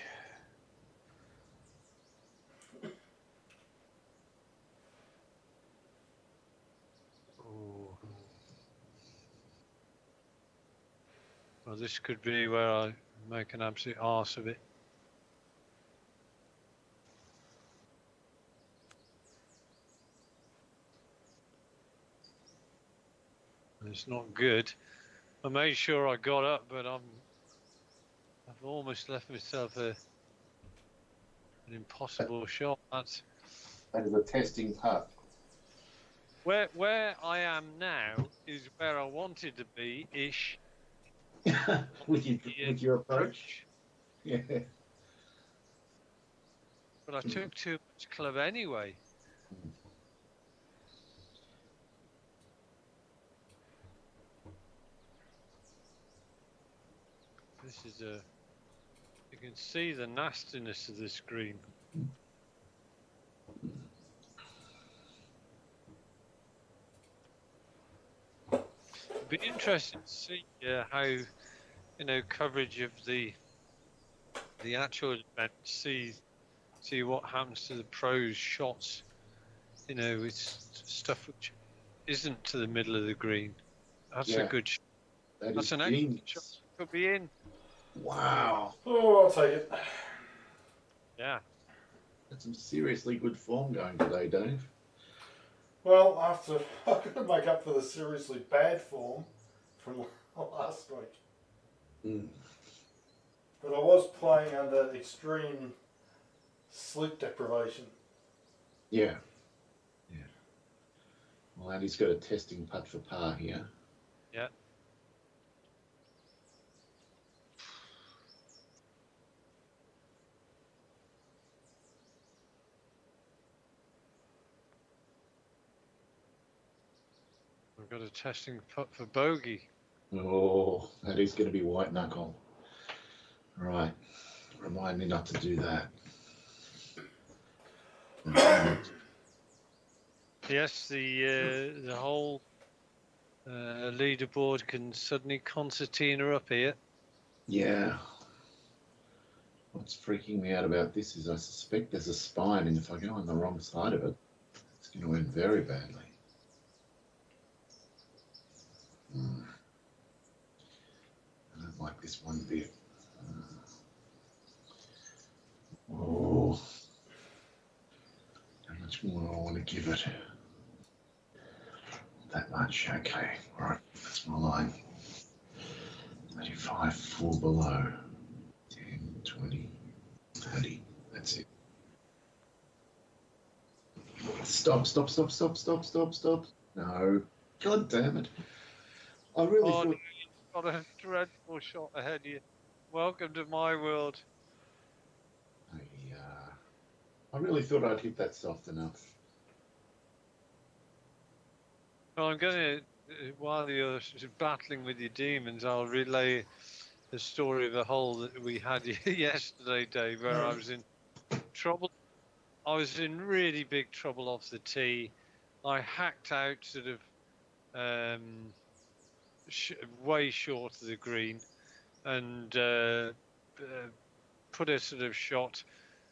[SPEAKER 1] Well, this could be where I make an absolute arse of it. It's not good. I made sure I got up, but I've almost left myself an impossible shot. That's
[SPEAKER 2] That is a testing putt.
[SPEAKER 1] where I am now is where I wanted to be ish.
[SPEAKER 2] with your approach. Yeah.
[SPEAKER 1] But I took too much club anyway. This is you can see the nastiness of this green. It'd be interesting to see how, coverage of the actual event, see what happens to the pros shots, with stuff which isn't to the middle of the green. That's a good shot. That's an excellent shot. Could be in.
[SPEAKER 2] Wow.
[SPEAKER 3] Oh, I'll take it.
[SPEAKER 1] Yeah.
[SPEAKER 2] That's some seriously good form going today, Dave.
[SPEAKER 3] Well, I've got to make up for the seriously bad form from last week.
[SPEAKER 2] Mm.
[SPEAKER 3] But I was playing under extreme sleep deprivation.
[SPEAKER 2] Yeah. Yeah. Well, Andy's got a testing putt for par here.
[SPEAKER 1] Yeah. We've got a testing putt for bogey.
[SPEAKER 2] Oh, that is going to be white knuckle. Right. Remind me not to do that.
[SPEAKER 1] Yes, the whole leaderboard can suddenly concertina up here.
[SPEAKER 2] Yeah. What's freaking me out about this is I suspect there's a spine, and if I go on the wrong side of it, it's going to end very badly. I don't like this one bit. How much Well, I want to give it that much. Okay, right, that's my line. 35, 4 below. 10, 20, 30. That's it. Stop. No. God damn it. I really
[SPEAKER 1] Oh, no,
[SPEAKER 2] thought.
[SPEAKER 1] you've got a dreadful shot ahead of you. Welcome to my world.
[SPEAKER 2] I really thought I'd hit that soft enough.
[SPEAKER 1] Well, I'm going to, while you're battling with your demons, I'll relay the story of the hole that we had yesterday, Dave, where I was in trouble. I was in really big trouble off the tee. I hacked out sort of way short of the green and put a sort of shot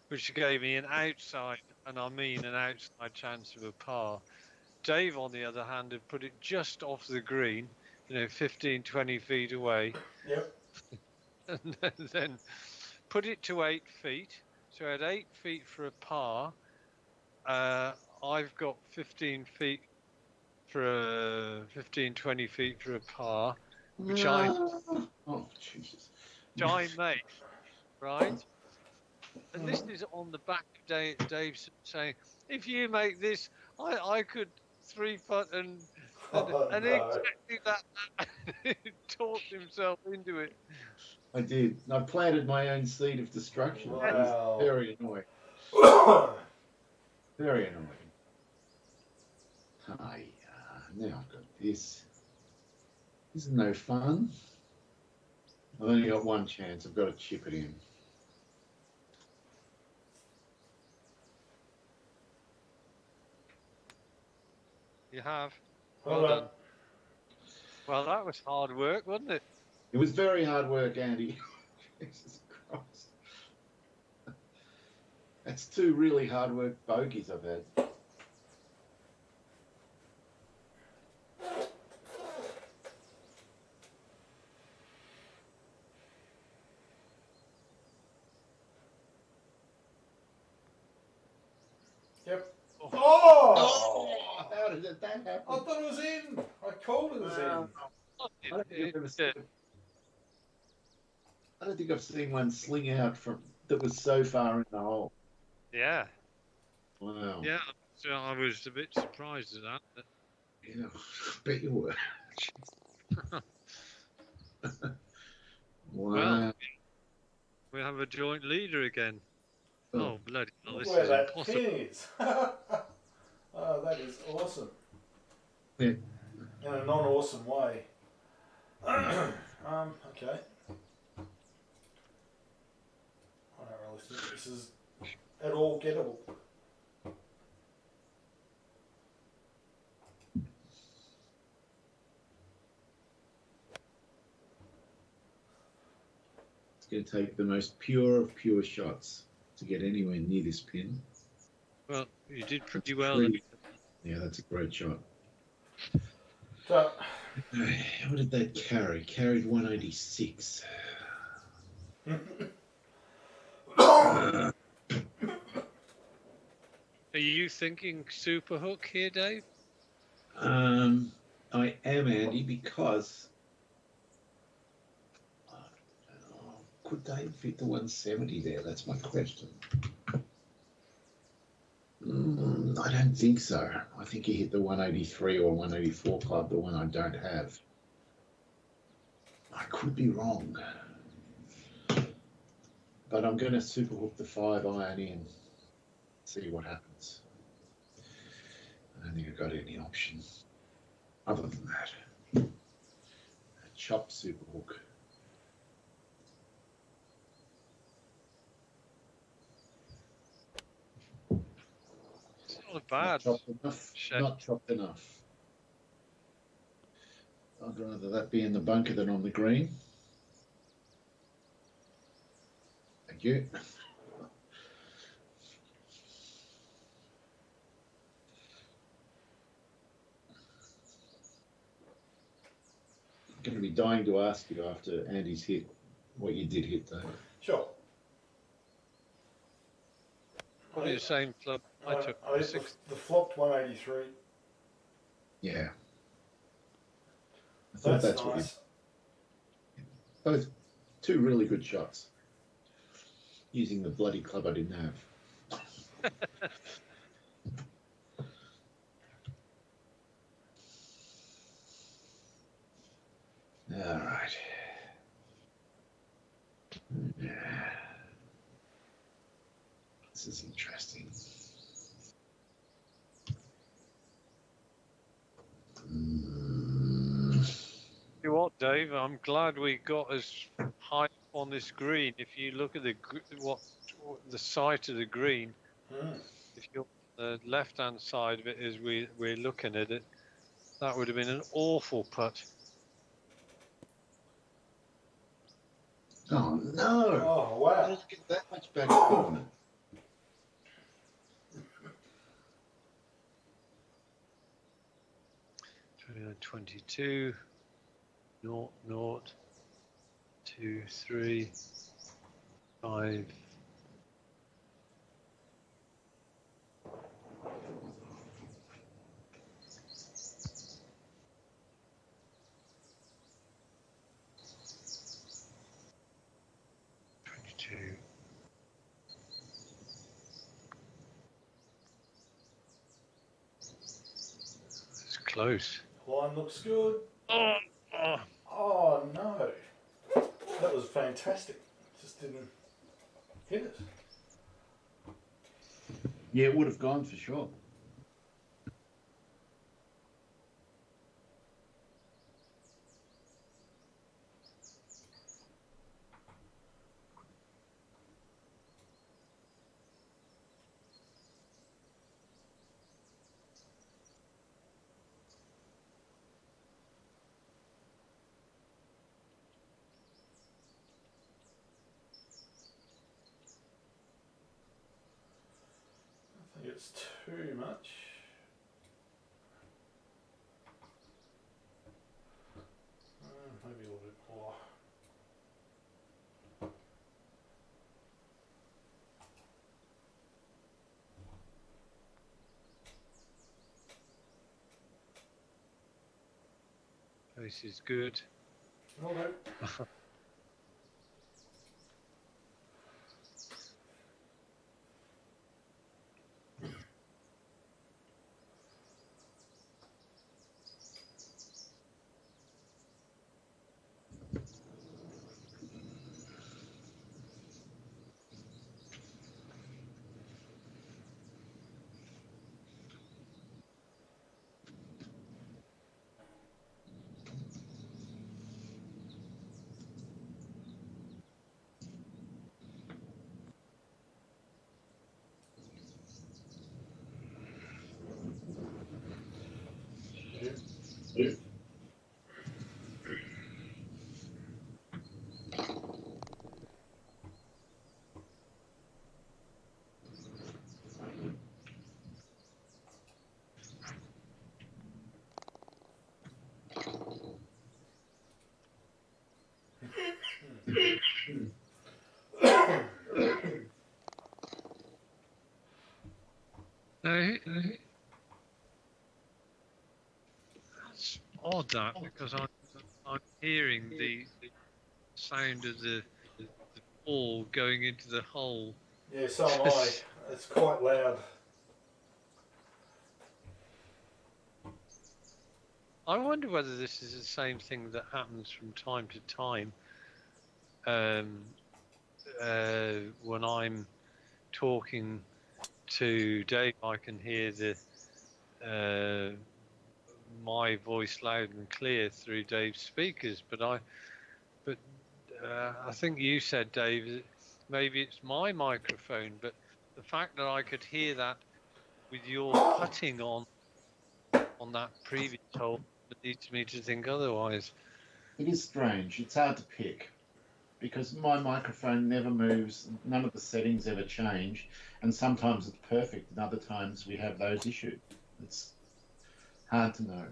[SPEAKER 1] which gave me an outside, and I mean an outside chance of a par. Dave, on the other hand, had put it just off the green, 15, 20 feet away.
[SPEAKER 3] Yep.
[SPEAKER 1] And then put it to 8 feet. So I had 8 feet for a par. I've got 15 feet for a 15, 20 feet for a par, which I
[SPEAKER 2] Jesus.
[SPEAKER 1] made, right? And this is on the back of Dave saying, if you make this, I could 3-putt and
[SPEAKER 3] Oh,
[SPEAKER 1] and
[SPEAKER 3] no.
[SPEAKER 1] exactly that. He talked himself into it.
[SPEAKER 2] I did. I planted my own seed of destruction. It was
[SPEAKER 3] Wow.
[SPEAKER 2] very annoying. Very annoying. Now I've got this. This is no fun. I've only got one chance. I've got to chip it in.
[SPEAKER 1] You have.
[SPEAKER 3] Well
[SPEAKER 1] Well
[SPEAKER 3] done.
[SPEAKER 1] done. Well, that was hard work, wasn't it?
[SPEAKER 2] It was very hard work, Andy. Jesus Christ. That's 2 really hard work bogeys I've had.
[SPEAKER 3] Yep.
[SPEAKER 1] Oh.
[SPEAKER 3] Oh!
[SPEAKER 2] How did that happen?
[SPEAKER 3] I thought it was in. I called it was in.
[SPEAKER 2] I don't think I've ever seen. I don't think I've seen one sling out from that was so far in the hole.
[SPEAKER 1] Yeah.
[SPEAKER 2] Wow.
[SPEAKER 1] Yeah. So I was a bit surprised at that.
[SPEAKER 2] Yeah, I bet you were. Wow.
[SPEAKER 1] Well, we have a joint leader again. Oh, bloody hell,
[SPEAKER 3] Look
[SPEAKER 1] this
[SPEAKER 3] where
[SPEAKER 1] is
[SPEAKER 3] that
[SPEAKER 1] impossible.
[SPEAKER 3] pin is. Oh, that is awesome.
[SPEAKER 2] Yeah.
[SPEAKER 3] In a non-awesome way. Okay. I don't really think this is at all gettable.
[SPEAKER 2] It's going to take the most pure of pure shots to get anywhere near this pin.
[SPEAKER 1] Well, you did pretty well.
[SPEAKER 2] Pretty- Yeah, that's a great shot.
[SPEAKER 3] So,
[SPEAKER 2] What did that carry? Carried 186.
[SPEAKER 1] Are you thinking super hook here, Dave?
[SPEAKER 2] I am, Andy, because could Dave fit the 170 there? That's my question. I don't think so. I think he hit the 183 or 184 club, the one I don't have. I could be wrong. But I'm going to super hook the 5 iron in, see what happens. I don't think I've got any options other than that. A chop super hook.
[SPEAKER 1] It's not bad.
[SPEAKER 2] Not chopped enough.
[SPEAKER 1] Shame.
[SPEAKER 2] Not chopped enough. I'd rather that be in the bunker than on the green. Thank you. I'm going to be dying to ask you after Andy's hit what you did hit, though.
[SPEAKER 3] sure.
[SPEAKER 1] Probably the same club I took.
[SPEAKER 3] I hit the flopped 183.
[SPEAKER 2] Yeah. I thought
[SPEAKER 3] That's
[SPEAKER 2] what you.
[SPEAKER 3] nice.
[SPEAKER 2] Both two really good shots. Using the bloody club I didn't have. All right. Yeah. This is interesting.
[SPEAKER 1] You know what, Dave? I'm glad we got as high up on this green. If you look at the site of the green, if you're on the left-hand side of it as we're looking at it, that would have been an awful putt.
[SPEAKER 2] Oh no!
[SPEAKER 3] Oh, wow.
[SPEAKER 2] How did it get that much back on it?
[SPEAKER 1] 22, 0, 0, 2, 3, 5. It's close.
[SPEAKER 3] Line looks good.
[SPEAKER 1] Oh, oh.
[SPEAKER 3] Oh, no. That was fantastic. Just didn't hit it.
[SPEAKER 2] Yeah, it would have gone for sure.
[SPEAKER 3] I think it's too much. Maybe a little bit more.
[SPEAKER 1] This is good.
[SPEAKER 3] Okay.
[SPEAKER 2] Yeah.
[SPEAKER 1] No, it's odd that because I'm hearing the sound of the ball going into the hole.
[SPEAKER 3] Yeah, so am I. It's quite loud.
[SPEAKER 1] I wonder whether this is the same thing that happens from time to time. When I'm talking to Dave, I can hear my voice loud and clear through Dave's speakers. But I think you said, Dave, that maybe it's my microphone. But the fact that I could hear that with your putting on that previous hole leads me to think otherwise.
[SPEAKER 2] It is strange. It's hard to pick because my microphone never moves. None of the settings ever change, and sometimes it's perfect, and other times we have those issues. It's hard to know.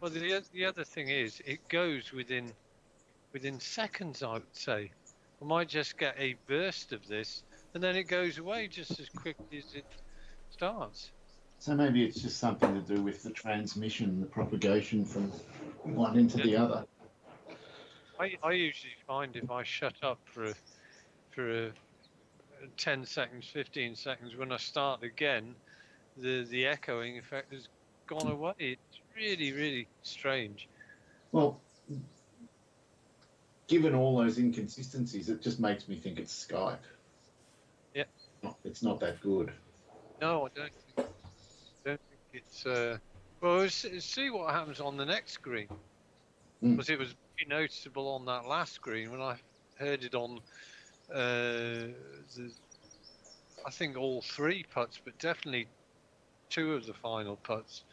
[SPEAKER 1] Well, the other thing is, it goes within seconds. I would say I might just get a burst of this, and then it goes away just as quickly as it starts.
[SPEAKER 2] So maybe it's just something to do with the transmission, the propagation from one into the other.
[SPEAKER 1] I usually find if I shut up for 10 seconds, 15 seconds, when I start again, the echoing effect has gone away. It's really, really strange.
[SPEAKER 2] Well, given all those inconsistencies, it just makes me think it's Skype.
[SPEAKER 1] Yeah.
[SPEAKER 2] It's not that good.
[SPEAKER 1] No, I don't think it's. Well, see what happens on the next screen. Because it was very noticeable on that last screen when I heard it on. I think all 3 putts, but definitely 2 of the final putts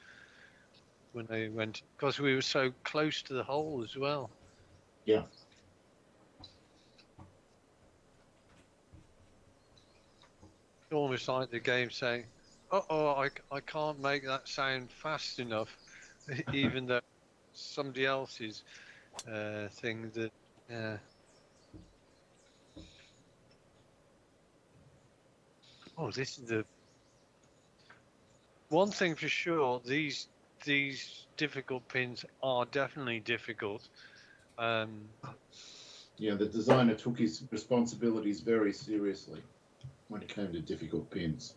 [SPEAKER 1] when they went, because we were so close to the hole as well.
[SPEAKER 2] Yeah.
[SPEAKER 1] Almost like the game saying, I can't make that sound fast enough, even though somebody else's thing that. Oh, this is the one thing for sure. These difficult pins are definitely difficult.
[SPEAKER 2] Yeah, the designer took his responsibilities very seriously when it came to difficult pins.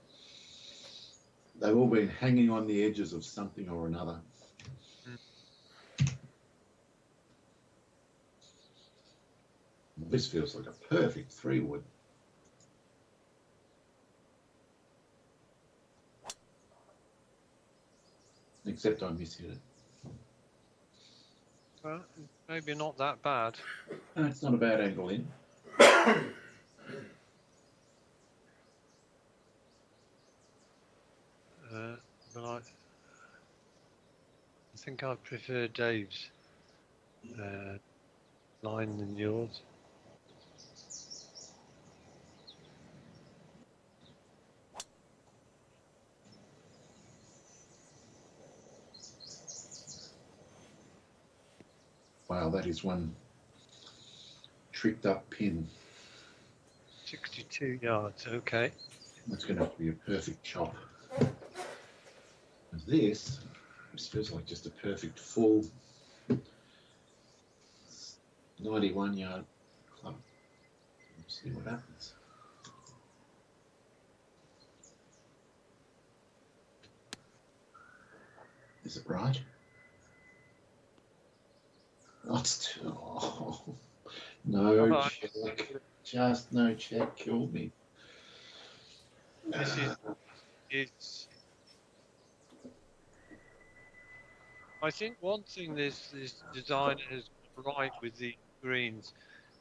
[SPEAKER 2] They've all been hanging on the edges of something or another. This feels like a perfect 3-wood. Except I mishit it.
[SPEAKER 1] Well, maybe not that bad.
[SPEAKER 2] No, it's not a bad angle in.
[SPEAKER 1] But I think I prefer Dave's line than yours.
[SPEAKER 2] Wow, that is one tricked up pin.
[SPEAKER 1] 62 yards, okay.
[SPEAKER 2] That's going to have to be a perfect chop. This feels like just a perfect full 91-yard club. Let's see what happens. Is it right? Oh, it's too, no check. Just no check killed me.
[SPEAKER 1] This is. I think one thing this designer has got right with the greens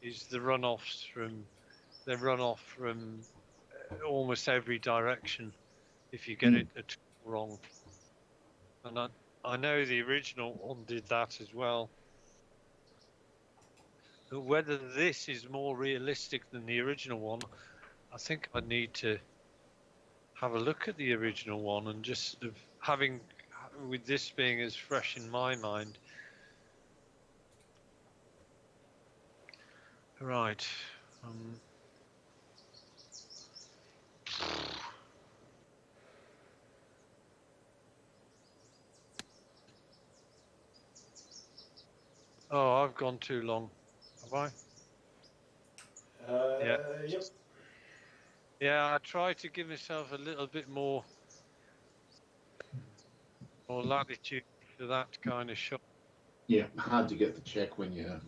[SPEAKER 1] is the runoffs from almost every direction. If you get it at all wrong, and I know the original one did that as well. But whether this is more realistic than the original one, I think I need to have a look at the original one and just sort of having, with this being as fresh in my mind. Right. Oh, I've gone too long. Have I? Yeah.
[SPEAKER 3] Yep.
[SPEAKER 1] Yeah, I tried to give myself a little bit more latitude for that kind of shot.
[SPEAKER 2] Yeah, hard to get the check when you're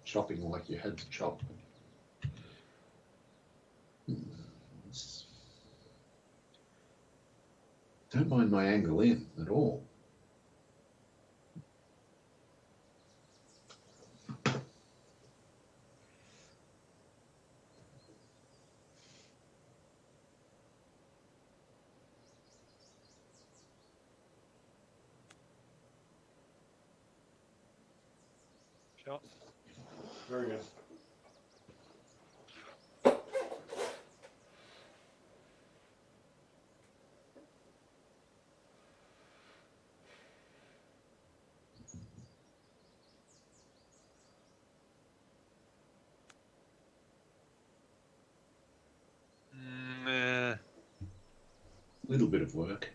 [SPEAKER 2] chopping like you had to chop. Don't mind my angle in at all.
[SPEAKER 1] Shot.
[SPEAKER 3] Very good.
[SPEAKER 2] Little bit of work.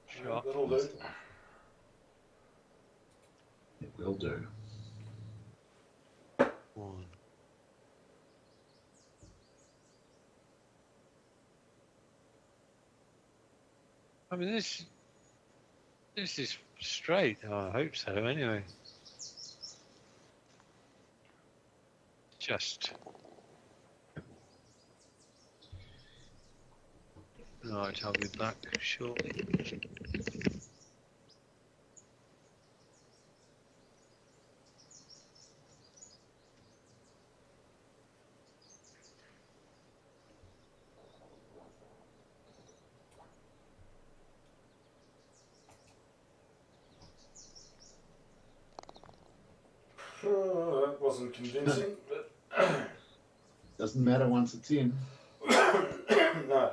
[SPEAKER 1] Shot.
[SPEAKER 3] That'll do.
[SPEAKER 2] It will do.
[SPEAKER 1] One. I mean, this is straight. I hope so. Anyway, just right. I'll be back shortly.
[SPEAKER 3] That wasn't convincing, but
[SPEAKER 2] Doesn't matter once it's in.
[SPEAKER 3] no.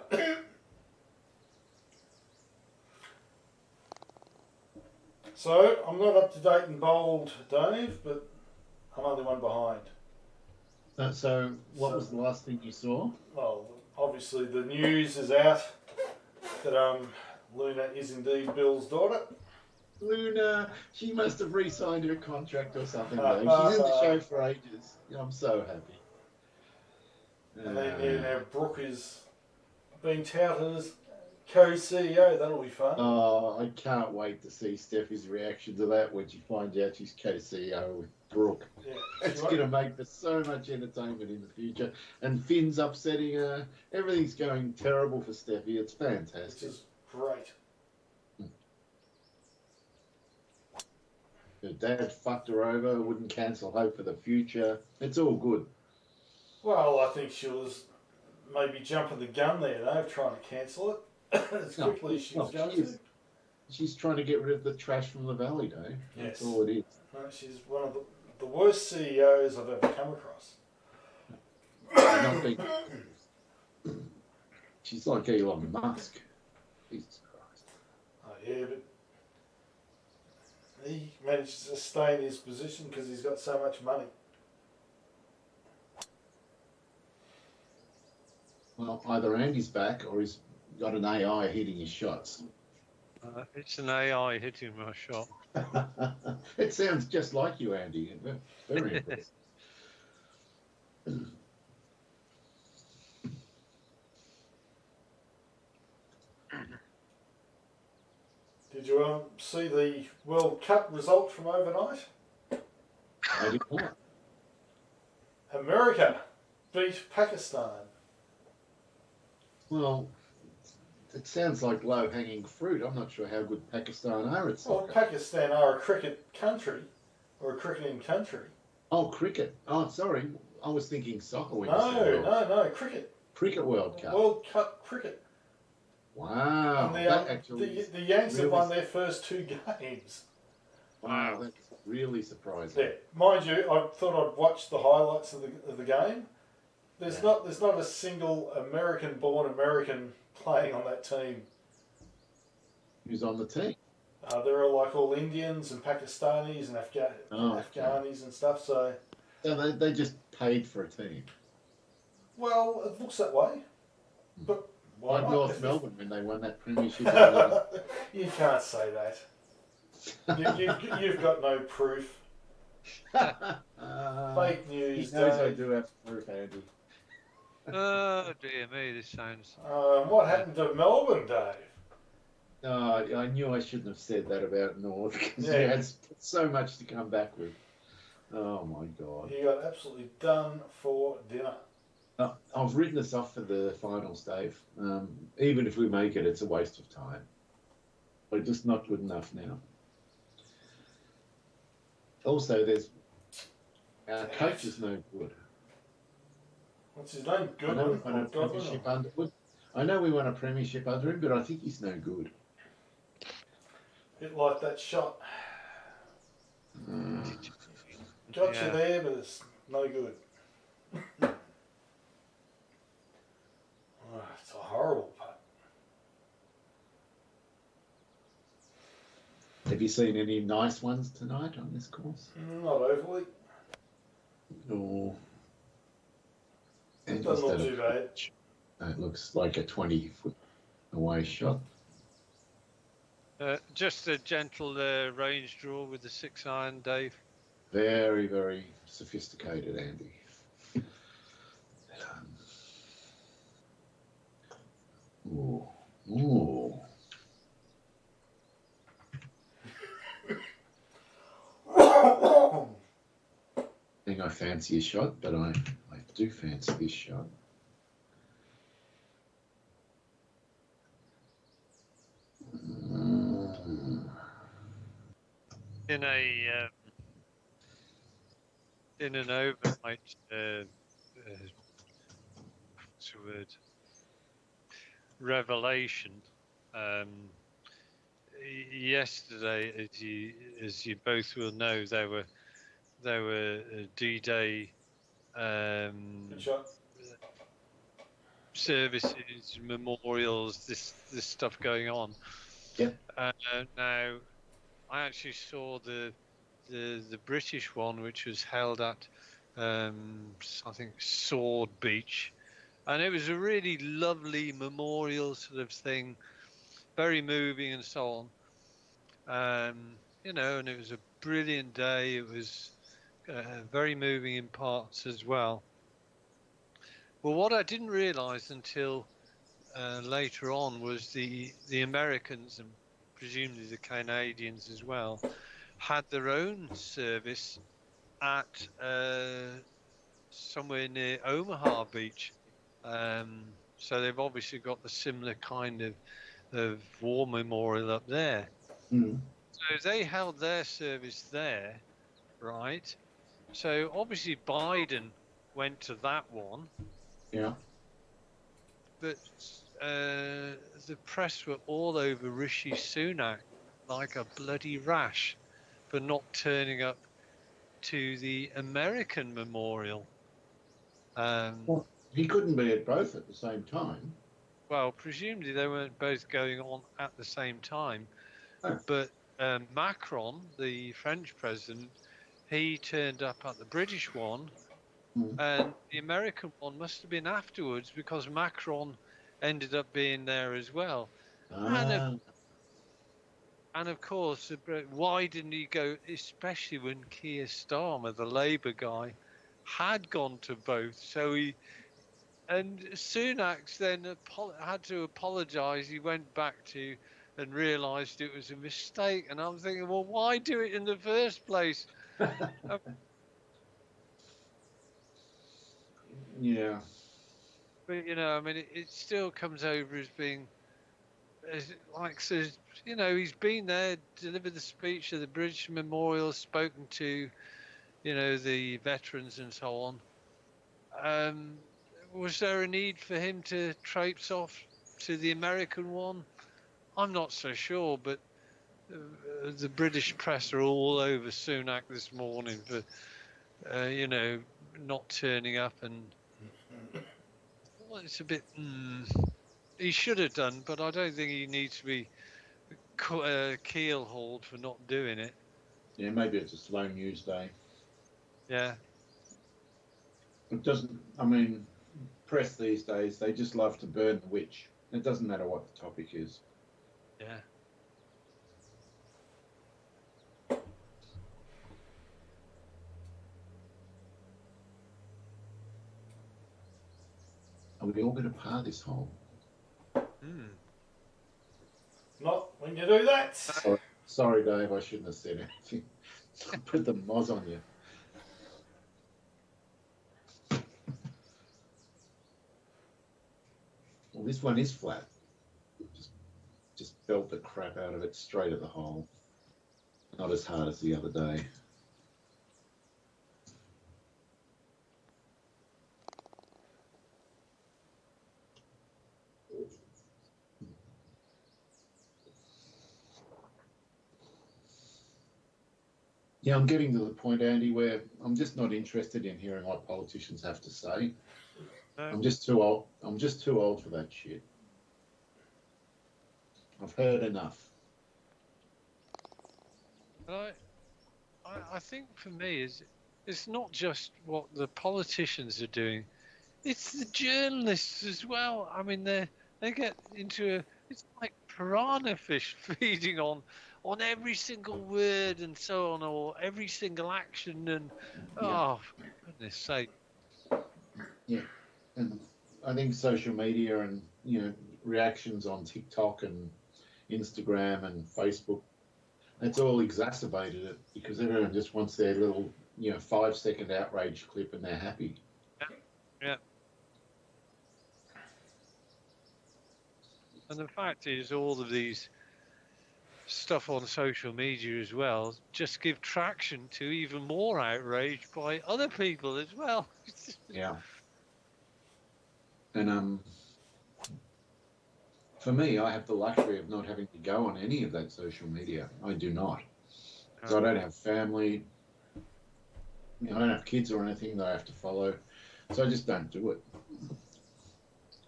[SPEAKER 3] So I'm not up to date and bold, Dave, but I'm only one behind.
[SPEAKER 2] So what was the last thing you saw?
[SPEAKER 3] Well, obviously the news is out that Luna is indeed Bill's daughter.
[SPEAKER 2] Luna, she must have re-signed her contract or something, though. She's in the show for ages. I'm so happy.
[SPEAKER 3] And then now Brooke is being touted as co-CEO. That'll be fun.
[SPEAKER 2] Oh, I can't wait to see Steffi's reaction to that when she finds out she's co-CEO with Brooke.
[SPEAKER 3] Yeah,
[SPEAKER 2] It's going to make for so much entertainment in the future. And Finn's upsetting her. Everything's going terrible for Steffi. It's
[SPEAKER 3] which
[SPEAKER 2] fantastic.
[SPEAKER 3] is great.
[SPEAKER 2] Her dad fucked her over, wouldn't cancel hope for the future. It's all good.
[SPEAKER 3] Well, I think she was maybe jumping the gun there, Dave, trying to cancel it as quickly as she was going to.
[SPEAKER 2] She's trying to get rid of the trash from the valley, Dave. That's
[SPEAKER 3] Yes.
[SPEAKER 2] all it is.
[SPEAKER 3] No, she's one of the worst CEOs I've ever come across.
[SPEAKER 2] Not being- She's like Elon Musk. Jesus Christ.
[SPEAKER 3] Oh, yeah, but he managed to stay in his position because he's got so much money.
[SPEAKER 2] Well, either Andy's back or he's got an AI hitting his shots.
[SPEAKER 1] It's an AI hitting my shot.
[SPEAKER 2] It sounds just like you, Andy. Very impressive.
[SPEAKER 3] Did you see the World Cup result from overnight?
[SPEAKER 2] I did not.
[SPEAKER 3] America beat Pakistan.
[SPEAKER 2] Well, it sounds like low-hanging fruit. I'm not sure how good Pakistan are at
[SPEAKER 3] Well,
[SPEAKER 2] soccer.
[SPEAKER 3] Pakistan are a cricket country, or a cricketing country.
[SPEAKER 2] Oh, cricket. Oh, sorry. I was thinking soccer when you
[SPEAKER 3] No,
[SPEAKER 2] said World-
[SPEAKER 3] no, cricket.
[SPEAKER 2] Cricket World Cup.
[SPEAKER 3] World Cup cricket.
[SPEAKER 2] Wow.
[SPEAKER 3] And
[SPEAKER 2] That actually
[SPEAKER 3] the Yanks have
[SPEAKER 2] really-
[SPEAKER 3] won their first 2 games.
[SPEAKER 2] Wow, that's really surprising.
[SPEAKER 3] Yeah, mind you, I thought I'd watch the highlights of the game. There's
[SPEAKER 2] Yeah.
[SPEAKER 3] not a single American-born American playing on that team.
[SPEAKER 2] Who's on the team?
[SPEAKER 3] There are like all Indians and Pakistanis and
[SPEAKER 2] Oh,
[SPEAKER 3] Afghanis and stuff. So,
[SPEAKER 2] So they just paid for a team.
[SPEAKER 3] well, it looks that way. But why
[SPEAKER 2] Like
[SPEAKER 3] not?
[SPEAKER 2] North Melbourne when they won that premiership. Fake
[SPEAKER 3] You can't say that. You've got no proof. Fake
[SPEAKER 2] He
[SPEAKER 3] news,
[SPEAKER 2] knows I
[SPEAKER 3] Dave.
[SPEAKER 2] do have proof, Andy.
[SPEAKER 1] Oh dear me, this sounds.
[SPEAKER 3] What happened to Melbourne, Dave?
[SPEAKER 2] I knew I shouldn't have said that about North because
[SPEAKER 3] Yeah.
[SPEAKER 2] he has so much to come back with. Oh my God.
[SPEAKER 3] He got absolutely done for dinner.
[SPEAKER 2] I've written us off for the finals, Dave. Even if we make it, it's a waste of time. We're just not good enough now. Also, our coach is no good.
[SPEAKER 3] What's his name?
[SPEAKER 2] I know we
[SPEAKER 3] Goodwin?
[SPEAKER 2] won a
[SPEAKER 3] Or Godwin?
[SPEAKER 2] premiership under. I know we won a premiership under him, but I think he's no good.
[SPEAKER 3] Bit like that shot. Got
[SPEAKER 1] Yeah.
[SPEAKER 3] you there, but it's no good.
[SPEAKER 2] you seen any nice ones tonight on this course?
[SPEAKER 3] Not overly.
[SPEAKER 2] Or and
[SPEAKER 3] Doesn't look
[SPEAKER 2] instead
[SPEAKER 3] too
[SPEAKER 2] of
[SPEAKER 3] bad.
[SPEAKER 2] it looks like a 20-foot away shot.
[SPEAKER 1] Just a gentle range draw with the 6-iron, Dave.
[SPEAKER 2] Very, very sophisticated, Andy. Ooh. Ooh. I think I fancy a shot, but I do fancy this shot.
[SPEAKER 1] In an overnight, what's the word? Revelation. Yesterday, as you both will know, there were D-Day
[SPEAKER 3] Good shot.
[SPEAKER 1] services, memorials, this stuff going on.
[SPEAKER 2] Yep.
[SPEAKER 1] Now, I actually saw the British one, which was held at I think Sword Beach, and it was a really lovely memorial sort of thing, very moving and so on. You know, and it was a brilliant day. It was very moving in parts as well. Well, what I didn't realise until later on was the Americans and presumably the Canadians as well had their own service at somewhere near Omaha Beach. So they've obviously got the similar kind of war memorial up there.
[SPEAKER 2] Mm.
[SPEAKER 1] So they held their service there, right? So obviously Biden went to that one.
[SPEAKER 2] Yeah.
[SPEAKER 1] But the press were all over Rishi Sunak like a bloody rash for not turning up to the American memorial.
[SPEAKER 2] Well, he couldn't be at both at the same time.
[SPEAKER 1] Well, presumably they weren't both going on at the same time.
[SPEAKER 2] Oh.
[SPEAKER 1] But Macron, the French president, he turned up at the British one, and the American one must have been afterwards because Macron ended up being there as well. And of course, why didn't he go, especially when Keir Starmer, the Labour guy, had gone to both? And Sunak then had to apologise. He went back to and realised it was a mistake. And I'm thinking, well, why do it in the first place?
[SPEAKER 2] Yeah.
[SPEAKER 1] But, you know, I mean, it still comes over as being, like, says, you know, he's been there, delivered the speech at the British Memorial, spoken to, you know, the veterans and so on. Was there a need for him to traipse off to the American one? I'm not so sure, but the British press are all over Sunak this morning for, you know, not turning up, and well, it's a bit. He should have done, but I don't think he needs to be keel hauled for not doing it.
[SPEAKER 2] Yeah, maybe it's a slow news day.
[SPEAKER 1] Yeah.
[SPEAKER 2] It doesn't. I mean, press these days, they just love to burn the witch. It doesn't matter what the topic is.
[SPEAKER 1] Yeah.
[SPEAKER 2] Are we all going to par this hole?
[SPEAKER 3] Not when you do that.
[SPEAKER 2] Sorry, Dave, I shouldn't have said anything. I put the moz on you. Well, this one is flat. Just belt the crap out of it straight at the hole. Not as hard as the other day. Yeah, I'm getting to the point, Andy, where I'm just not interested in hearing what politicians have to say.
[SPEAKER 1] No.
[SPEAKER 2] I'm just too old. I'm just too old for that shit. I've heard enough.
[SPEAKER 1] And I think for me is it's not just what the politicians are doing; it's the journalists as well. I mean, they get into it's like piranha fish feeding on every single word and so on, or every single action, and
[SPEAKER 2] Yeah,
[SPEAKER 1] oh, for goodness sake.
[SPEAKER 2] yeah. And I think social media and reactions on TikTok and Instagram and Facebook, it's all exacerbated it because everyone just wants their little 5-second outrage clip and they're happy.
[SPEAKER 1] Yeah, yeah. And the fact is, all of these stuff on social media as well just give traction to even more outrage by other people as well.
[SPEAKER 2] Yeah. And for me, I have the luxury of not having to go on any of that social media. I do not. So I don't have family. I don't have kids or anything that I have to follow. So I just don't do it.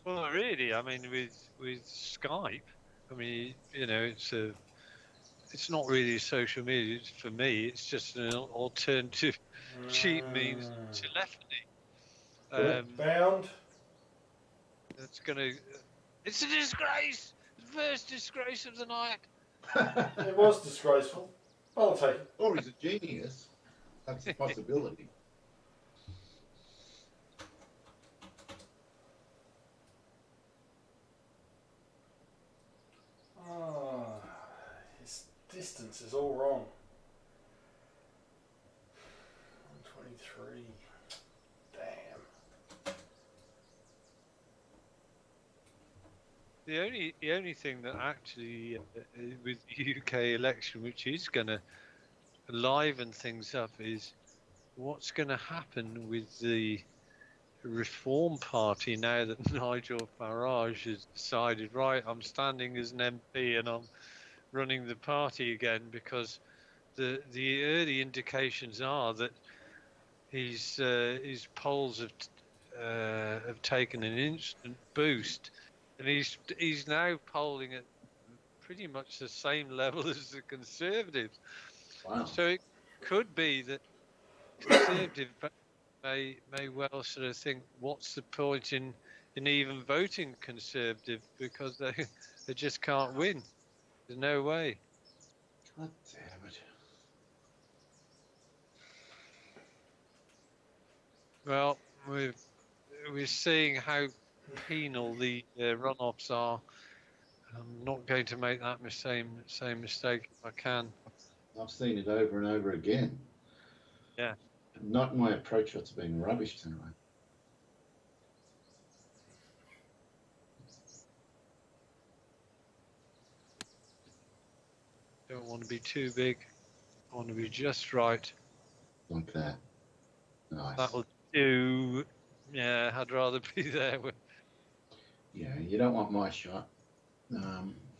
[SPEAKER 1] Well, really, I mean, with Skype, I mean, it's not really social media. For me, it's just an alternative, cheap means of telephony.
[SPEAKER 2] Correct.
[SPEAKER 3] Bound.
[SPEAKER 1] That's gonna. It's a disgrace. The first disgrace of the night.
[SPEAKER 3] It was disgraceful. I'll take it.
[SPEAKER 2] Or he's a genius. That's a possibility.
[SPEAKER 3] Oh, his distance is all wrong. 123. Damn.
[SPEAKER 1] The only thing that actually with the UK election, which is going to liven things up, is what's going to happen with the Reform Party now that Nigel Farage has decided, right, I'm standing as an MP and I'm running the party again, because the early indications are that his polls have taken an instant boost, and he's now polling at pretty much the same level as the Conservatives.
[SPEAKER 2] Wow.
[SPEAKER 1] So it could be that Conservative may well sort of think, what's the point in even voting Conservative, because they just can't win. There's no way.
[SPEAKER 2] God damn it.
[SPEAKER 1] Well, we're seeing how penal the runoffs are. I'm not going to make that same mistake if I can.
[SPEAKER 2] I've seen it over and over again.
[SPEAKER 1] Yeah.
[SPEAKER 2] Not my approach shots being rubbish tonight.
[SPEAKER 1] Don't want to be too big. I want to be just right.
[SPEAKER 2] Like that. Nice.
[SPEAKER 1] That'll do. Yeah, I'd rather be there.
[SPEAKER 2] Yeah, you don't want my shot.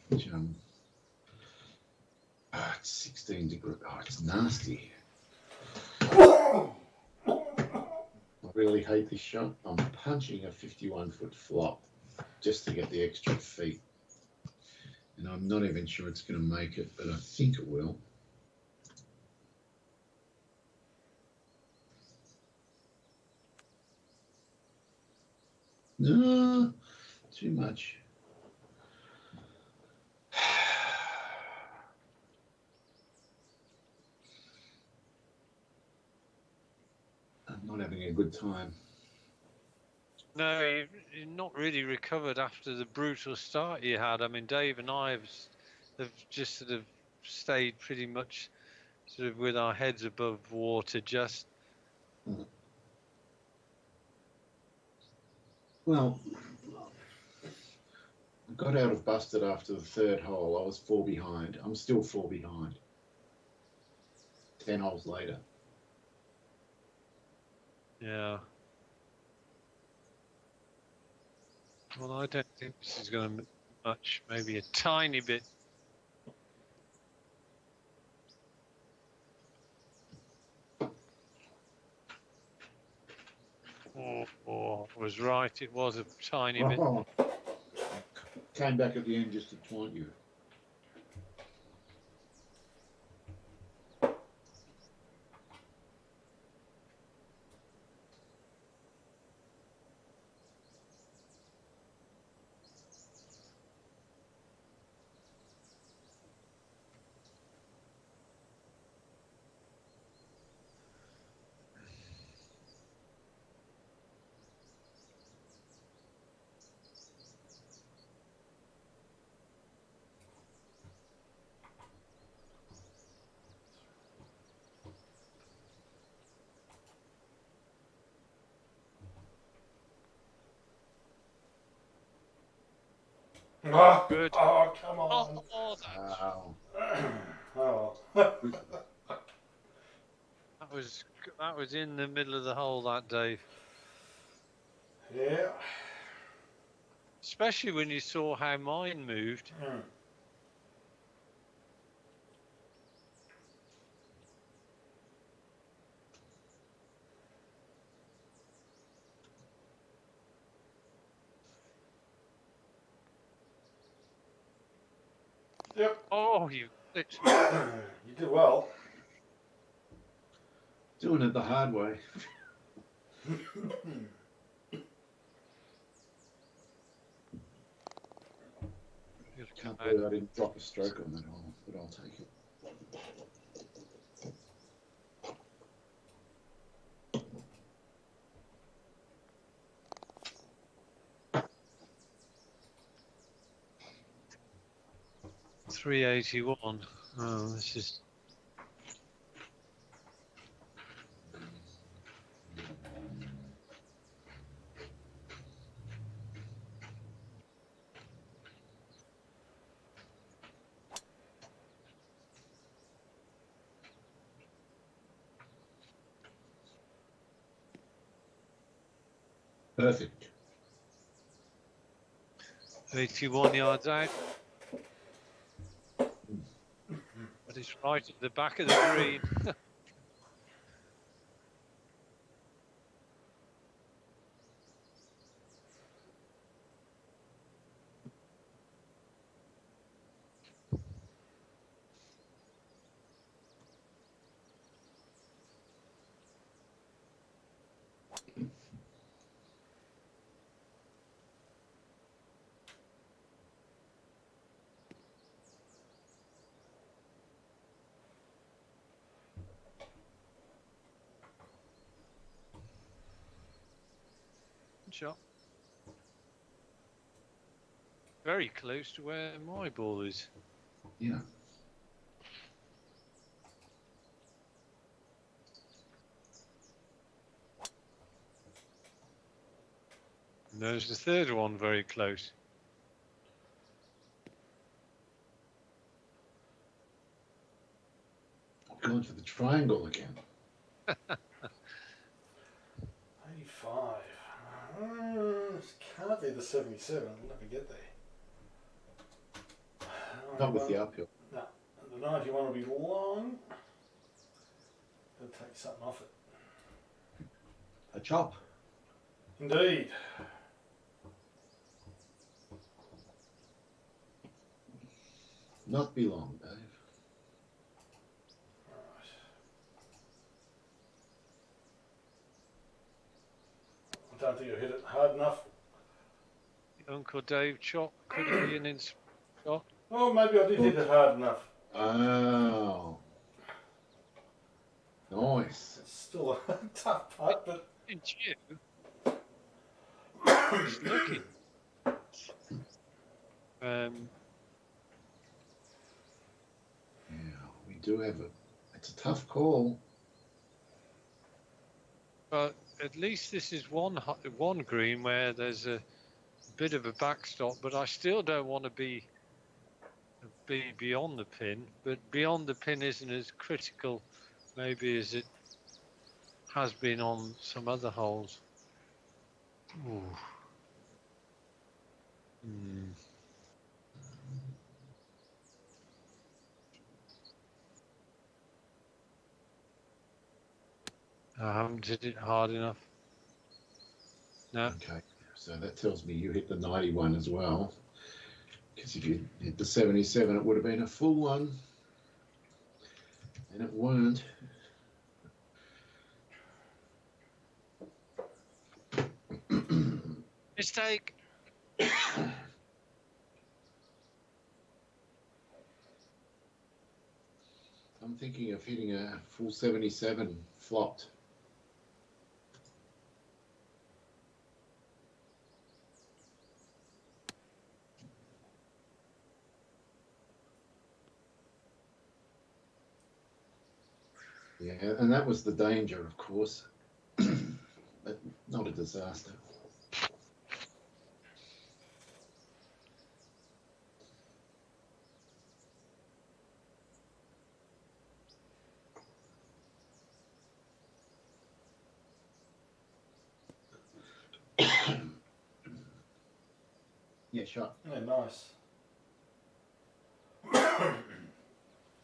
[SPEAKER 2] Which it's 16 degrees. Oh, it's nasty. I really hate this shot. I'm punching a 51-foot flop just to get the extra feet. And I'm not even sure it's going to make it, but I think it will. No, too much. I'm not having a good time.
[SPEAKER 1] No, you've not really recovered after the brutal start you had. I mean, Dave and I have just sort of stayed pretty much sort of with our heads above water. Just
[SPEAKER 2] Well, I got out of busted after the third hole. I was 4 behind. I'm still 4 behind. 10 holes later.
[SPEAKER 1] yeah. Well, I don't think this is going to much. Maybe a tiny bit. Oh, I was right. It was a tiny bit.
[SPEAKER 2] Came back at the end just to taunt you.
[SPEAKER 3] Oh,
[SPEAKER 1] Good.
[SPEAKER 3] oh, come on.
[SPEAKER 1] Oh,
[SPEAKER 2] Wow.
[SPEAKER 3] Oh.
[SPEAKER 1] that was in the middle of the hole, that Dave.
[SPEAKER 3] Yeah.
[SPEAKER 1] Especially when you saw how mine moved.
[SPEAKER 3] Mm. Yep.
[SPEAKER 1] Oh, you.
[SPEAKER 3] You did well.
[SPEAKER 2] Doing it the hard way. Can't believe I didn't drop a stroke on that hole, but I'll take it.
[SPEAKER 1] $381. Oh, this is.
[SPEAKER 2] Perfect.
[SPEAKER 1] 81 yards out. But it's right at the back of the green. Good shot. Very close to where my ball is.
[SPEAKER 2] Yeah.
[SPEAKER 1] And there's the third one very close.
[SPEAKER 2] Going for the triangle again.
[SPEAKER 3] 85. This can't be the 77. I'll never get there.
[SPEAKER 2] Not with the uphill.
[SPEAKER 3] No. The 91 will be long. Gotta take something off it.
[SPEAKER 2] A chop.
[SPEAKER 3] Indeed.
[SPEAKER 2] Not be long, Dave.
[SPEAKER 3] Right. I don't think I hit it hard enough.
[SPEAKER 1] Uncle Dave shot could have been in shot.
[SPEAKER 3] Oh, maybe I did hit it hard enough.
[SPEAKER 2] Oh. Nice.
[SPEAKER 3] It's still a tough putt, but
[SPEAKER 1] Didn't you? He's looking.
[SPEAKER 2] Yeah, we do have it. It's a tough call.
[SPEAKER 1] But at least this is one green where there's a bit of a backstop, but I still don't want to be beyond the pin. But beyond the pin isn't as critical, maybe, as it has been on some other holes. Ooh. I haven't hit it hard enough. No.
[SPEAKER 2] Okay, so that tells me you hit the 91 as well. Because if you hit the 77, it would have been a full one. And it weren't.
[SPEAKER 1] Mistake.
[SPEAKER 2] I'm thinking of hitting a full 77 flopped. Yeah, and that was the danger, of course, but not a disaster. Yeah, shot.
[SPEAKER 3] Yeah, nice.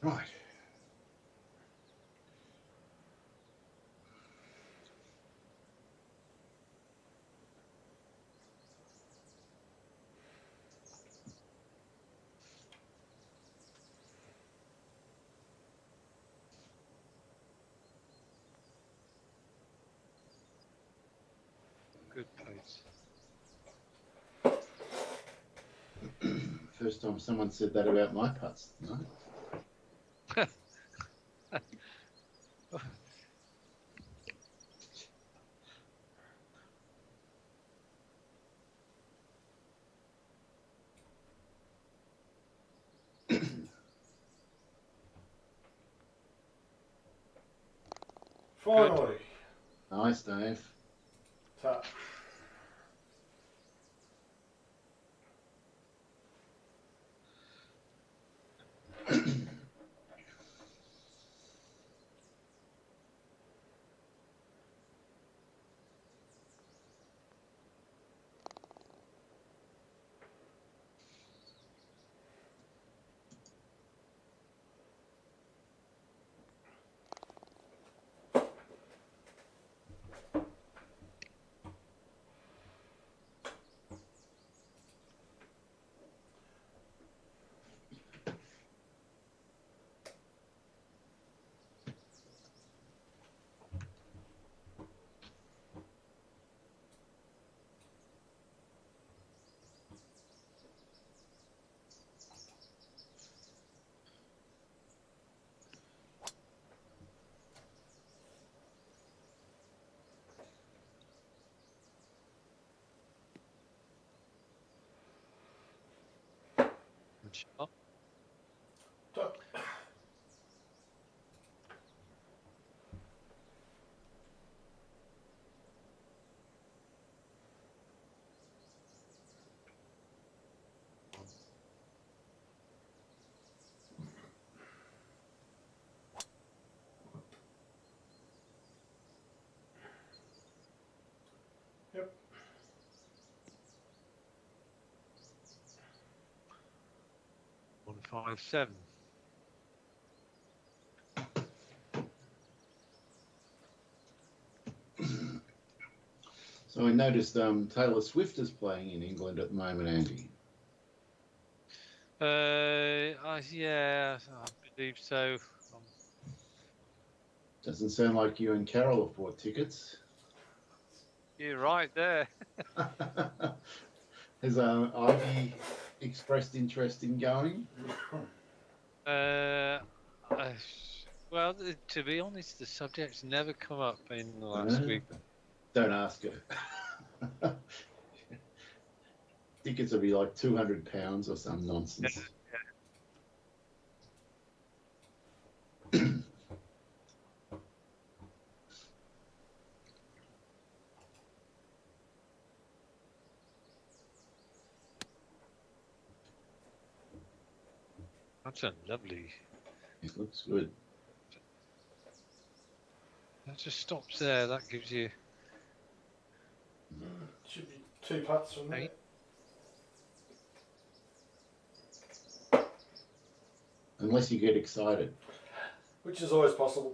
[SPEAKER 2] Right.
[SPEAKER 1] Good pace.
[SPEAKER 2] First time someone said that about my putts. No.
[SPEAKER 3] Finally.
[SPEAKER 2] Nice, Dave.
[SPEAKER 3] Touch.
[SPEAKER 1] Good shot.
[SPEAKER 3] Touch.
[SPEAKER 1] 157.
[SPEAKER 2] So I noticed Taylor Swift is playing in England at the moment, Andy.
[SPEAKER 1] Yeah, I believe so.
[SPEAKER 2] Doesn't sound like you and Carol have bought tickets.
[SPEAKER 1] You're right there.
[SPEAKER 2] Has Ivy expressed interest in going?
[SPEAKER 1] Well, to be honest, the subject's never come up in the last
[SPEAKER 2] Uh,
[SPEAKER 1] week.
[SPEAKER 2] Don't ask her. Tickets will be like £200 or some nonsense.
[SPEAKER 1] That's a lovely.
[SPEAKER 2] It looks good.
[SPEAKER 1] That just stops there. That gives you.
[SPEAKER 3] Should be 2 putts from there.
[SPEAKER 1] Eight.
[SPEAKER 2] Unless you get excited.
[SPEAKER 3] Which is always possible.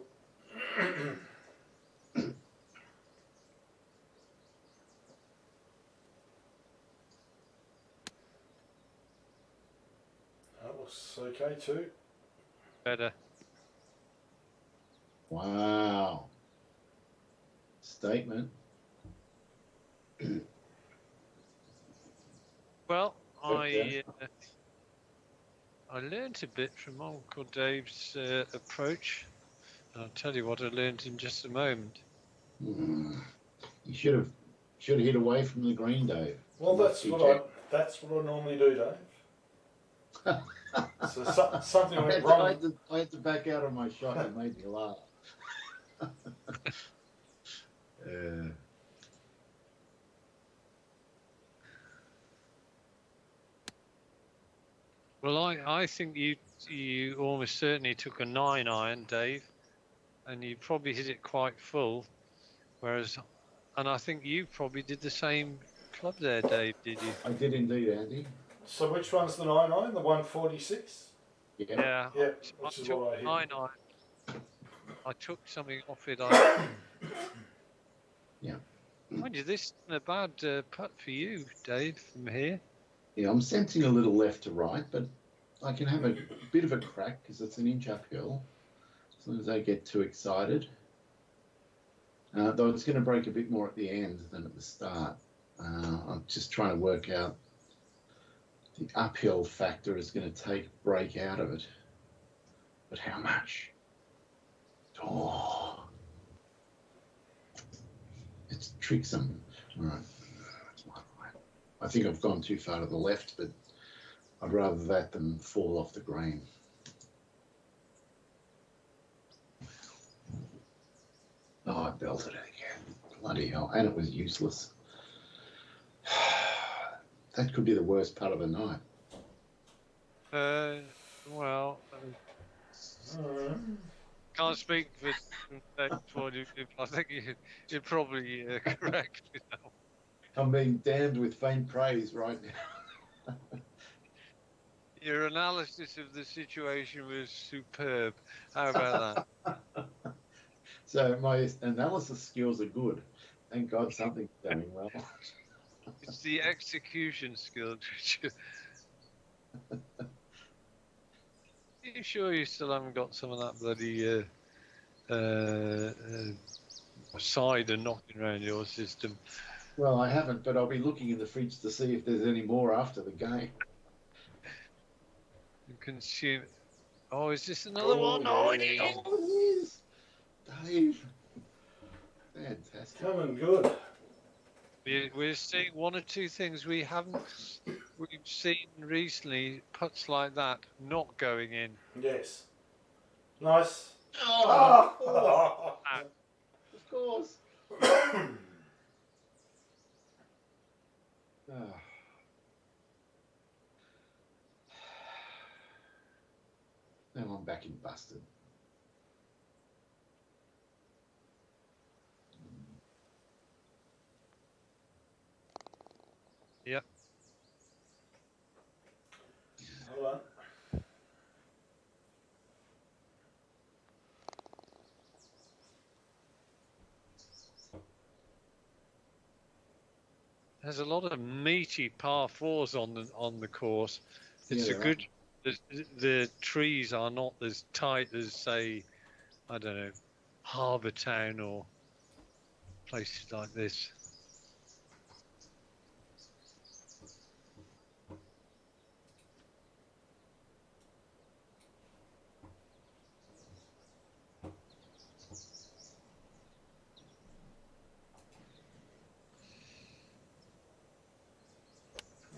[SPEAKER 3] That looks okay too.
[SPEAKER 1] Better.
[SPEAKER 2] Wow. Statement.
[SPEAKER 1] Well,
[SPEAKER 2] Okay.
[SPEAKER 1] I learnt a bit from Uncle Dave's approach. And I'll tell you what I learnt in just a moment.
[SPEAKER 2] You should have hit away from the green, Dave.
[SPEAKER 3] Well,
[SPEAKER 2] Not
[SPEAKER 3] that's
[SPEAKER 2] too
[SPEAKER 3] what I normally do, Dave. So something
[SPEAKER 2] I
[SPEAKER 3] went
[SPEAKER 2] had,
[SPEAKER 3] wrong.
[SPEAKER 2] I had to back out of my shot. You made me laugh.
[SPEAKER 1] Well, I think you almost certainly took a 9-iron, Dave, and you probably hit it quite full. And I think you probably did the same club there, Dave, did you?
[SPEAKER 2] I did indeed, Andy.
[SPEAKER 3] So which one's the 9-iron? The 146?
[SPEAKER 2] Yeah.
[SPEAKER 1] Yeah.
[SPEAKER 3] Yeah,
[SPEAKER 1] I
[SPEAKER 3] which is
[SPEAKER 1] took
[SPEAKER 3] what I hit.
[SPEAKER 1] 9-iron. I took something off it. I
[SPEAKER 2] Yeah.
[SPEAKER 1] mind you, this isn't a bad putt for you, Dave, from here.
[SPEAKER 2] Yeah, I'm sensing a little left to right, but I can have a bit of a crack because it's an inch uphill. As long as I get too excited. Though it's going to break a bit more at the end than at the start. I'm just trying to work out the uphill factor is going to break out of it. But how much? Oh, it's tricksome. All right. I think I've gone too far to the left, but I'd rather that than fall off the green. Oh, I belted it again. Bloody hell. And it was useless. That could be the worst part of the night.
[SPEAKER 1] Well, can't speak for Dave's point of view. I think you're probably correct. You know.
[SPEAKER 2] I'm being damned with faint praise right now.
[SPEAKER 1] Your analysis of the situation was superb. How about that?
[SPEAKER 2] So my analysis skills are good. Thank God something's going well.
[SPEAKER 1] It's the execution skills. Are you sure you still haven't got some of that bloody cider knocking around your system?
[SPEAKER 2] Well, I haven't, but I'll be looking in the fridge to see if there's any more after the game.
[SPEAKER 1] You consume. Oh, is this another one? Oh, it is.
[SPEAKER 2] Oh, it is. Dave. Fantastic.
[SPEAKER 3] Coming good.
[SPEAKER 1] We're seeing one or two things we've seen recently, putts like that not going in.
[SPEAKER 3] Yes. Nice.
[SPEAKER 2] Oh,
[SPEAKER 3] Oh.
[SPEAKER 2] of course. Oh. Now I'm back in busted.
[SPEAKER 1] Yep.
[SPEAKER 3] Hold on.
[SPEAKER 1] There's a lot of meaty par fours on the course. It's
[SPEAKER 2] Yeah,
[SPEAKER 1] a good. The trees are not as tight as, say, I don't know, Harbour Town or places like this.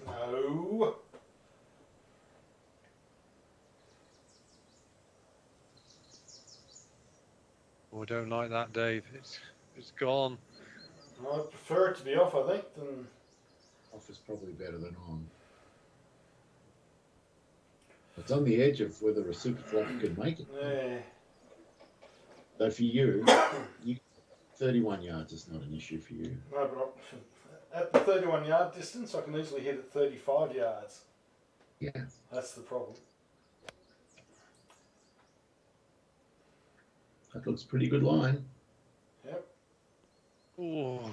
[SPEAKER 3] No.
[SPEAKER 1] Oh, I don't like that, Dave. It's gone.
[SPEAKER 3] I prefer it to be off, I think, than.
[SPEAKER 2] Off is probably better than on. It's on the edge of whether a super flopper could make it.
[SPEAKER 3] Yeah.
[SPEAKER 2] Though for you, 31 yards is not an issue for you.
[SPEAKER 3] No, but at the 31 yard distance, I can easily hit it 35 yards.
[SPEAKER 2] Yeah.
[SPEAKER 3] That's the problem.
[SPEAKER 2] That looks pretty good line.
[SPEAKER 3] Yep.
[SPEAKER 1] Oh,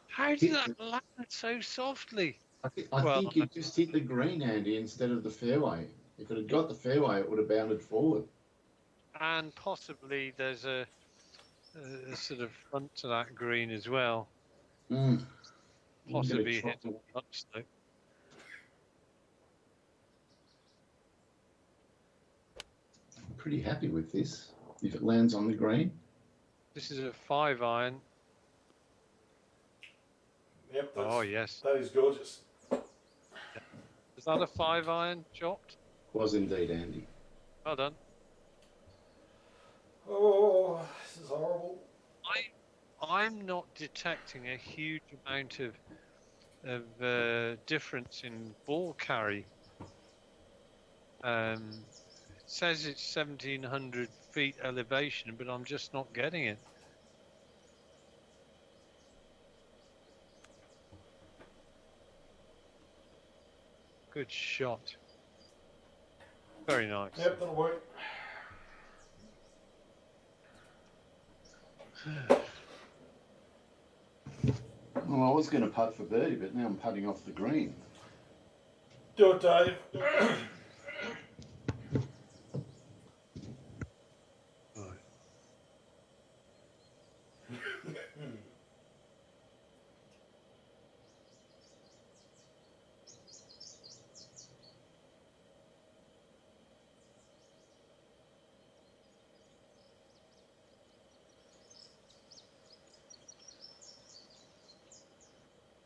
[SPEAKER 1] how did that land so softly?
[SPEAKER 2] I think it just hit the green, Andy, instead of the fairway. If it had got the fairway, it would have bounded forward.
[SPEAKER 1] And possibly there's a sort of front to that green as well.
[SPEAKER 2] Mm.
[SPEAKER 1] Possibly hit the upslope.
[SPEAKER 2] I'm pretty happy with this. If it lands on the green.
[SPEAKER 1] This is a 5-iron.
[SPEAKER 3] Yep.
[SPEAKER 1] Oh, yes.
[SPEAKER 3] That is gorgeous.
[SPEAKER 1] Is that a 5-iron chopped?
[SPEAKER 2] Was indeed, Andy.
[SPEAKER 1] Well done.
[SPEAKER 3] Oh, this is horrible.
[SPEAKER 1] I'm not detecting a huge amount of difference in ball carry. It says it's 1,700 feet elevation, but I'm just not getting it. Good shot. Very nice.
[SPEAKER 3] Yep, that'll work.
[SPEAKER 2] Well, I was going to putt for birdie, but now I'm putting off the green.
[SPEAKER 3] Do it, Dave.
[SPEAKER 1] Right.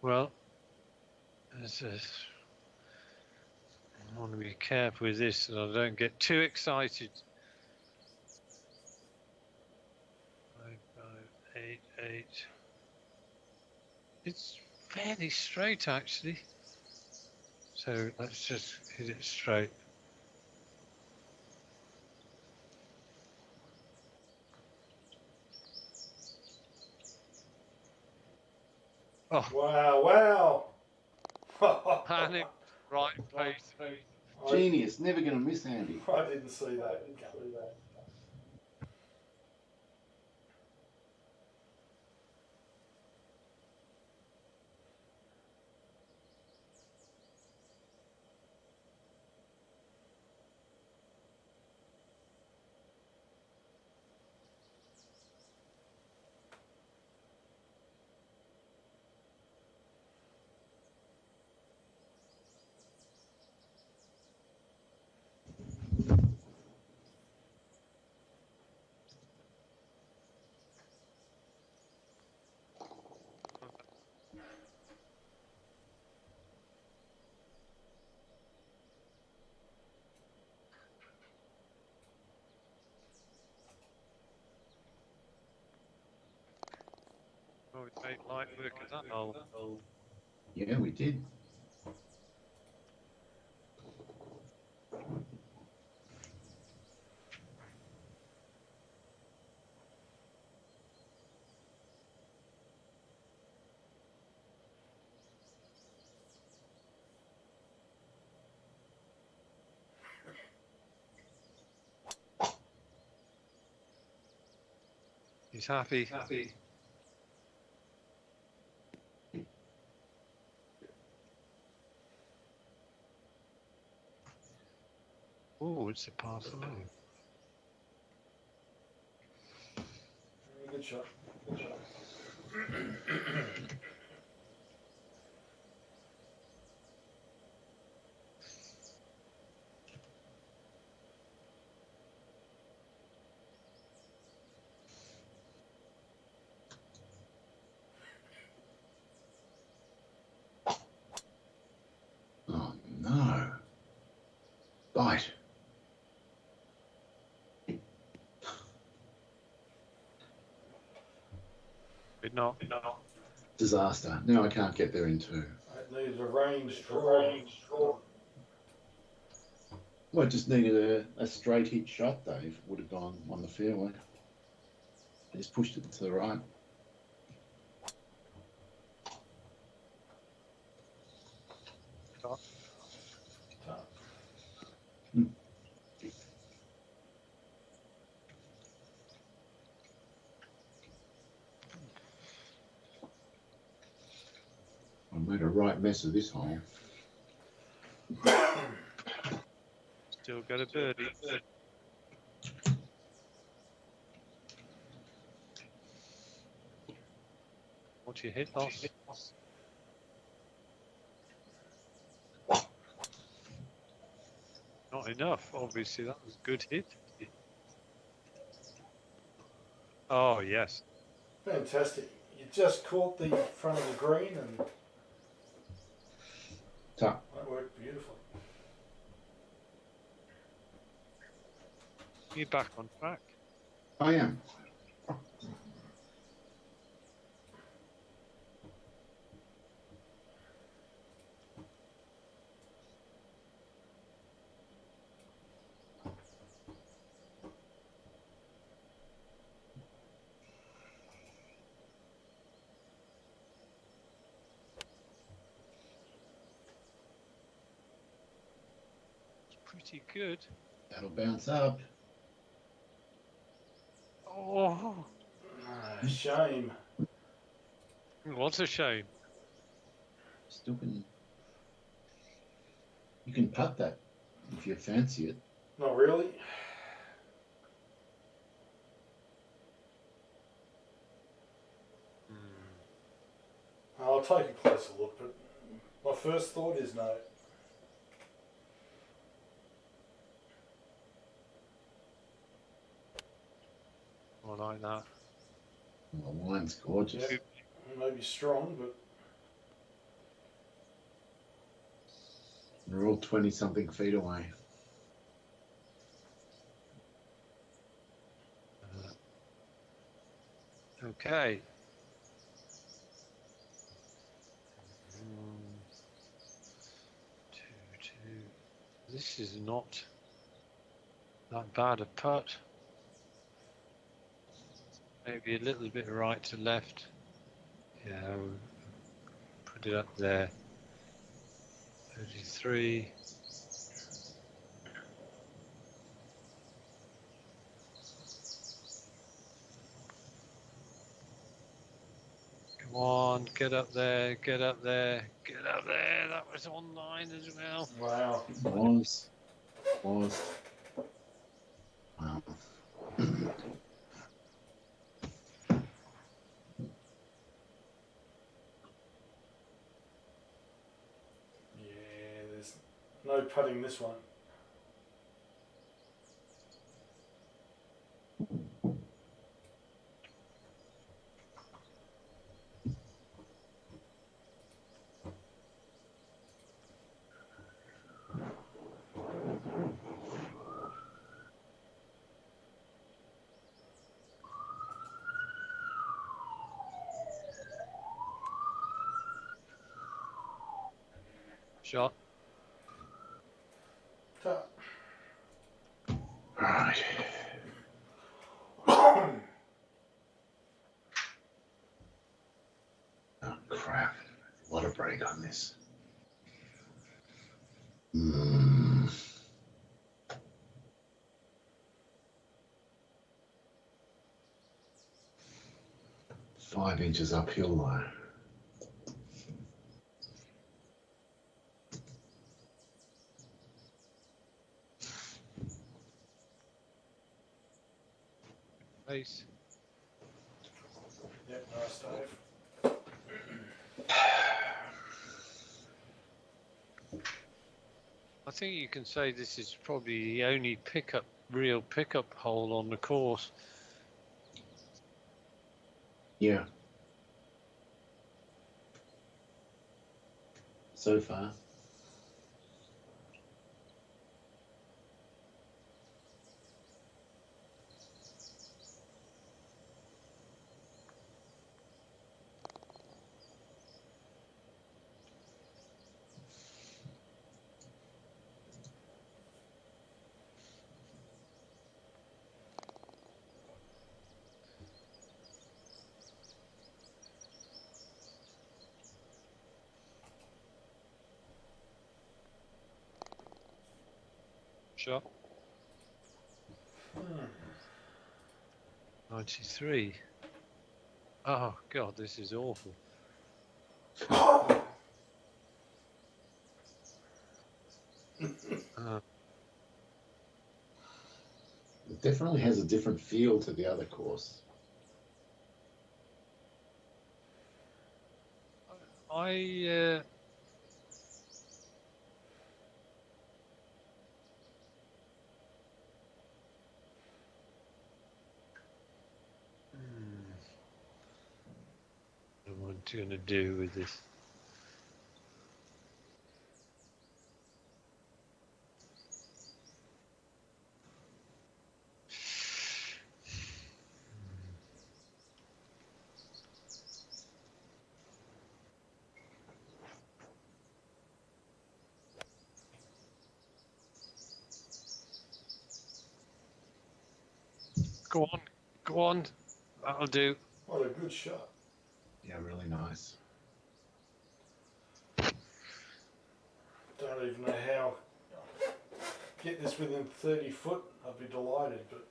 [SPEAKER 1] Well, I want to be careful with this that I don't get too excited. 5, 5, 8, 8. It's fairly straight actually. So let's just hit it straight. Oh,
[SPEAKER 3] Wow.
[SPEAKER 1] panic, right place.
[SPEAKER 2] Genius, never going to miss, Andy.
[SPEAKER 3] I didn't see that coming.
[SPEAKER 1] Oh, we made light work of that hole.
[SPEAKER 2] Yeah, we did.
[SPEAKER 1] He's happy. Oh, it's a par 5.
[SPEAKER 3] Good shot.
[SPEAKER 2] Oh, no. Bite.
[SPEAKER 1] But not.
[SPEAKER 2] Disaster. Now I can't get there in two.
[SPEAKER 3] It needs a range draw.
[SPEAKER 2] Well, I just needed a straight hit shot, Dave. Would have gone on the fairway. I just pushed it to the right.
[SPEAKER 1] Top.
[SPEAKER 2] I made a right mess of this hole.
[SPEAKER 1] Still got a birdie. What's your hit loss? Not enough, obviously. That was a good hit. Oh, yes.
[SPEAKER 3] Fantastic. You just caught the front of the green and
[SPEAKER 2] Tuck.
[SPEAKER 3] that worked beautifully.
[SPEAKER 1] You're back on track.
[SPEAKER 2] I am.
[SPEAKER 1] pretty good.
[SPEAKER 2] That'll bounce up.
[SPEAKER 1] Oh,
[SPEAKER 3] Shame.
[SPEAKER 1] what a shame.
[SPEAKER 2] Still can. You can putt that if you fancy it.
[SPEAKER 3] Not really. I'll take a closer look, but my first thought is no.
[SPEAKER 1] I like that.
[SPEAKER 2] The line's gorgeous.
[SPEAKER 3] Yeah. Maybe strong, but
[SPEAKER 2] They're all 20-something feet away.
[SPEAKER 1] Okay. Two. This is not that bad a putt. Maybe a little bit right to left. Yeah, we'll put it up there. 33. Come on, get up there, get up there, get up there. That was online as well.
[SPEAKER 3] wow.
[SPEAKER 2] Was. Wow.
[SPEAKER 3] Yeah, there's no putting this one.
[SPEAKER 1] Shot.
[SPEAKER 3] Tut.
[SPEAKER 2] Right. Oh, crap. What a break on this. Mm. Five inches uphill, though.
[SPEAKER 1] Ace.
[SPEAKER 3] Yep, nice, Dave.
[SPEAKER 1] I think you can say this is probably the only real pickup hole on the course.
[SPEAKER 2] Yeah. So far.
[SPEAKER 1] Shot. 93. Oh, God, this is awful.
[SPEAKER 2] It definitely has a different feel to the other course.
[SPEAKER 1] I don't know what I'm going to do with this. Go on. That'll do.
[SPEAKER 3] What a good shot.
[SPEAKER 2] Yeah, really nice.
[SPEAKER 3] Don't even know how get this within 30 foot, I'd be delighted. But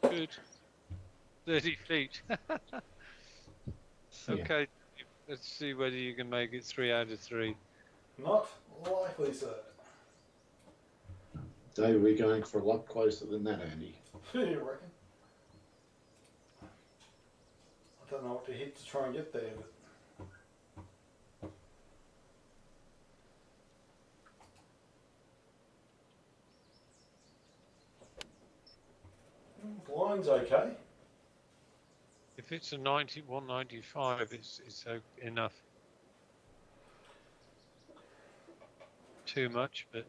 [SPEAKER 1] Good. 30 feet.
[SPEAKER 2] Yeah.
[SPEAKER 1] Okay, let's see whether you can make it 3 out of 3.
[SPEAKER 3] not likely, sir.
[SPEAKER 2] Dave, we're going for a lot closer than that, Andy.
[SPEAKER 3] You reckon? I don't know what to hit to try and get there, but the line's okay.
[SPEAKER 1] If it's a 195, it's enough. Too much, but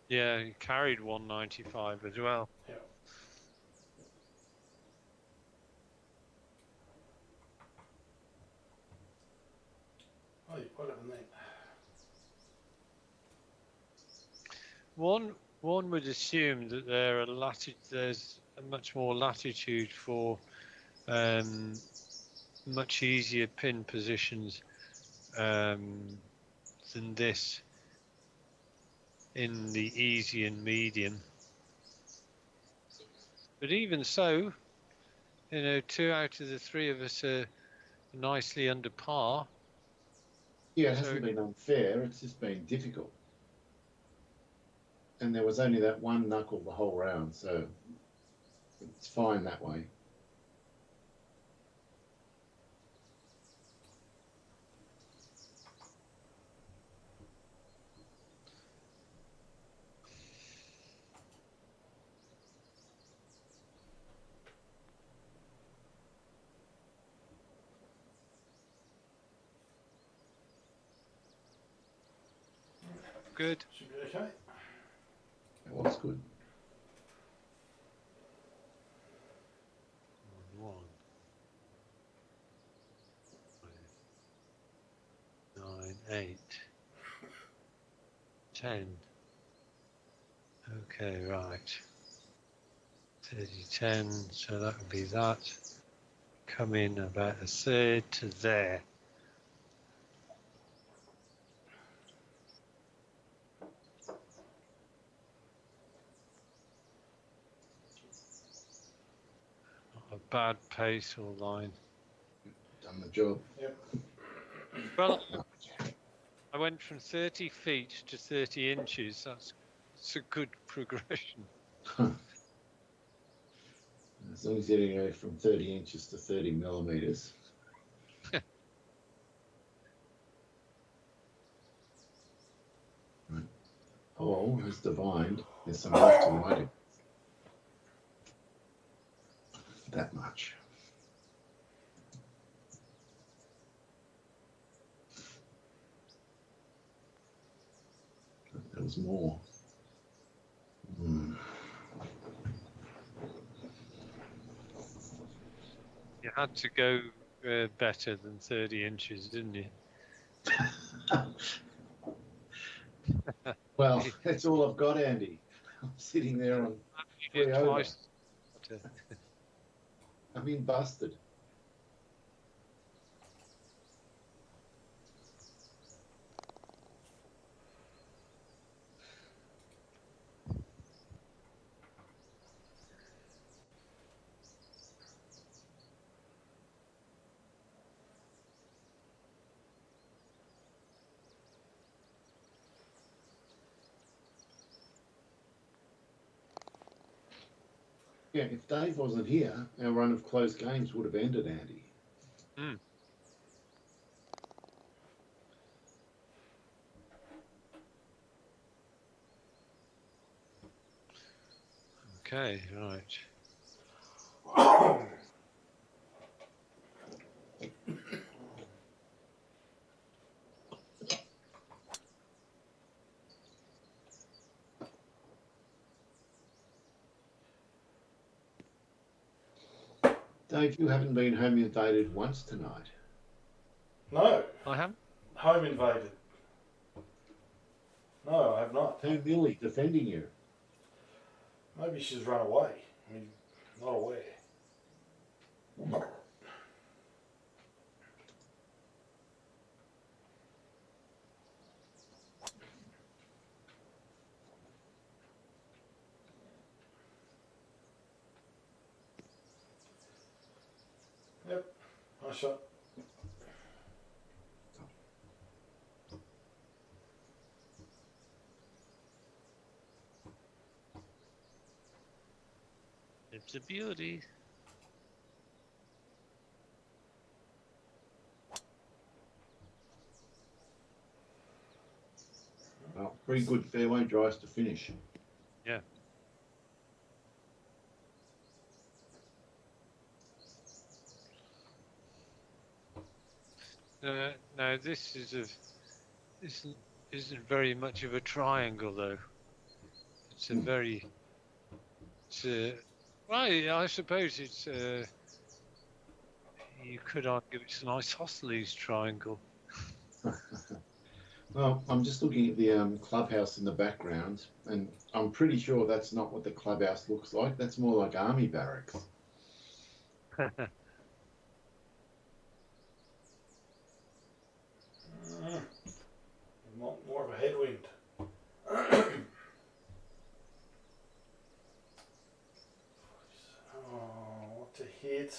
[SPEAKER 1] yeah, he carried 195 as well.
[SPEAKER 3] Yeah. Oh, what happened then?
[SPEAKER 1] One would assume that there's a much more latitude for much easier pin positions than this in the easy and medium. But even so, 2 out of the 3 of us are nicely under par.
[SPEAKER 2] Yeah, it hasn't been unfair, it's just been difficult. And there was only that one knuckle the whole round, so it's fine that way.
[SPEAKER 1] Good.
[SPEAKER 3] Should be okay.
[SPEAKER 2] That was good.
[SPEAKER 1] 1, 9, 8, 10. Okay, right. 30, 10. So that would be that. Come in about a third to there. Not a bad pace or line.
[SPEAKER 2] Done the job.
[SPEAKER 3] Yep.
[SPEAKER 1] Well, I went from 30 feet to 30 inches. That's a good progression.
[SPEAKER 2] As long as you don't go from 30 inches to 30 millimeters. Right. Paul has divined there's some left to right. That much. There was more.
[SPEAKER 1] You had to go better than 30 inches, didn't you?
[SPEAKER 2] Well, that's all I've got, Andy. I'm sitting there on
[SPEAKER 1] You did
[SPEAKER 2] 3 over.
[SPEAKER 1] twice.
[SPEAKER 2] I've been busted. Yeah, if Dave wasn't here, our run of close games would have ended, Andy.
[SPEAKER 1] Okay, right.
[SPEAKER 2] Dave, you haven't been home invaded once tonight.
[SPEAKER 3] No,
[SPEAKER 1] I haven't.
[SPEAKER 3] home invaded. No, I have not.
[SPEAKER 2] Home Millie defending you.
[SPEAKER 3] Maybe she's run away. I mean, not aware. Yep, nice shot.
[SPEAKER 1] It's a beauty.
[SPEAKER 2] Well, pretty good fairway drives to finish.
[SPEAKER 1] Yeah. No, this isn't very much of a triangle though. It's a very, well, I suppose it's you could argue it's an isosceles triangle.
[SPEAKER 2] Well, I'm just looking at the clubhouse in the background, and I'm pretty sure that's not what the clubhouse looks like. That's more like army barracks.
[SPEAKER 3] More of a headwind. Oh, what to hit?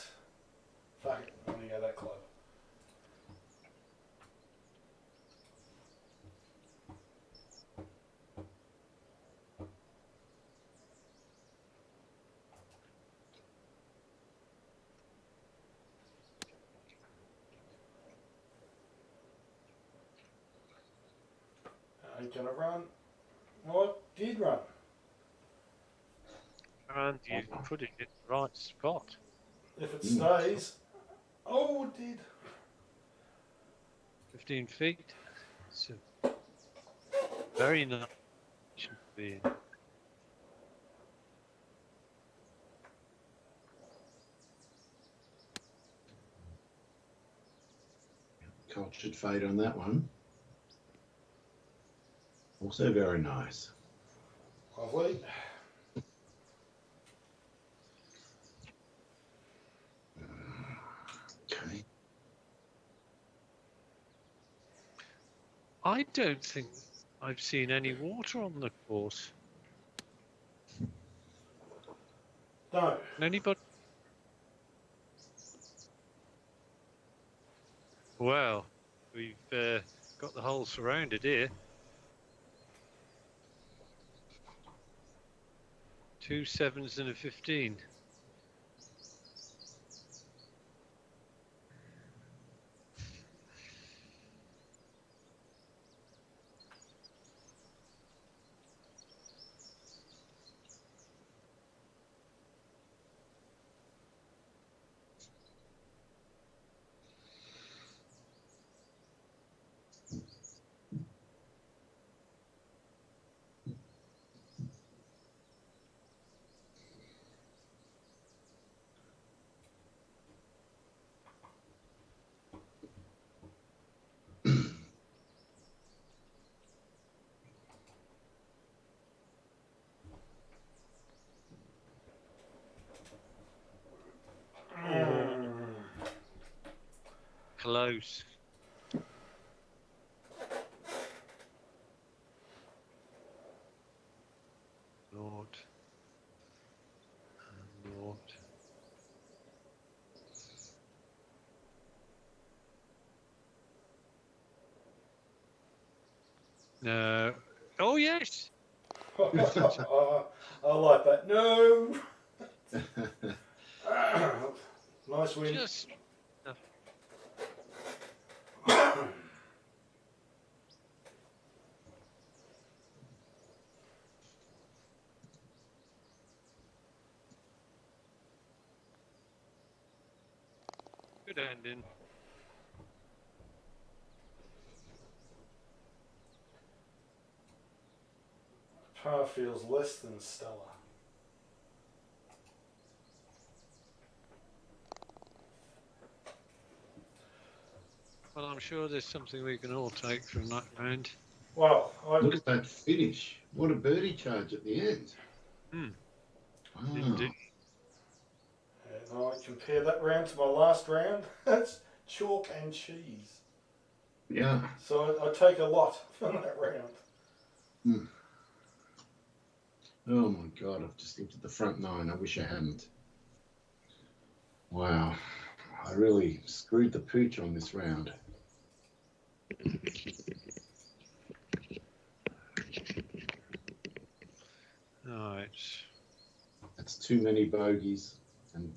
[SPEAKER 3] Fuck it, I'm gonna go that close. Ain't gonna run. Well, it did run.
[SPEAKER 1] And you put it in the right spot.
[SPEAKER 3] If it stays. Oh, it did.
[SPEAKER 1] 15 feet. It's a very nice. Should be.
[SPEAKER 2] Cultured fade on that one. Also very nice.
[SPEAKER 3] Lovely.
[SPEAKER 2] Okay.
[SPEAKER 1] I don't think I've seen any water on the course.
[SPEAKER 3] No.
[SPEAKER 1] Anybody? Well, we've got the hole surrounded here. 2 7s and a 15. Close. Lord. Lord. No. Oh, yes.
[SPEAKER 3] I like that. No. Nice win.
[SPEAKER 1] Just. Good ending.
[SPEAKER 3] Par feels less than stellar.
[SPEAKER 1] Well, I'm sure there's something we can all take from that round.
[SPEAKER 3] Well,
[SPEAKER 2] Look at that finish. What a birdie charge at the end.
[SPEAKER 1] Hmm.
[SPEAKER 2] Wow.
[SPEAKER 1] Indeed.
[SPEAKER 3] and I compare that round to my last round. That's chalk and cheese.
[SPEAKER 2] Yeah.
[SPEAKER 3] So I take a lot from that round.
[SPEAKER 2] Oh my God, I've just looked at the front nine. I wish I hadn't. Wow. I really screwed the pooch on this round.
[SPEAKER 1] All right.
[SPEAKER 2] That's too many bogeys and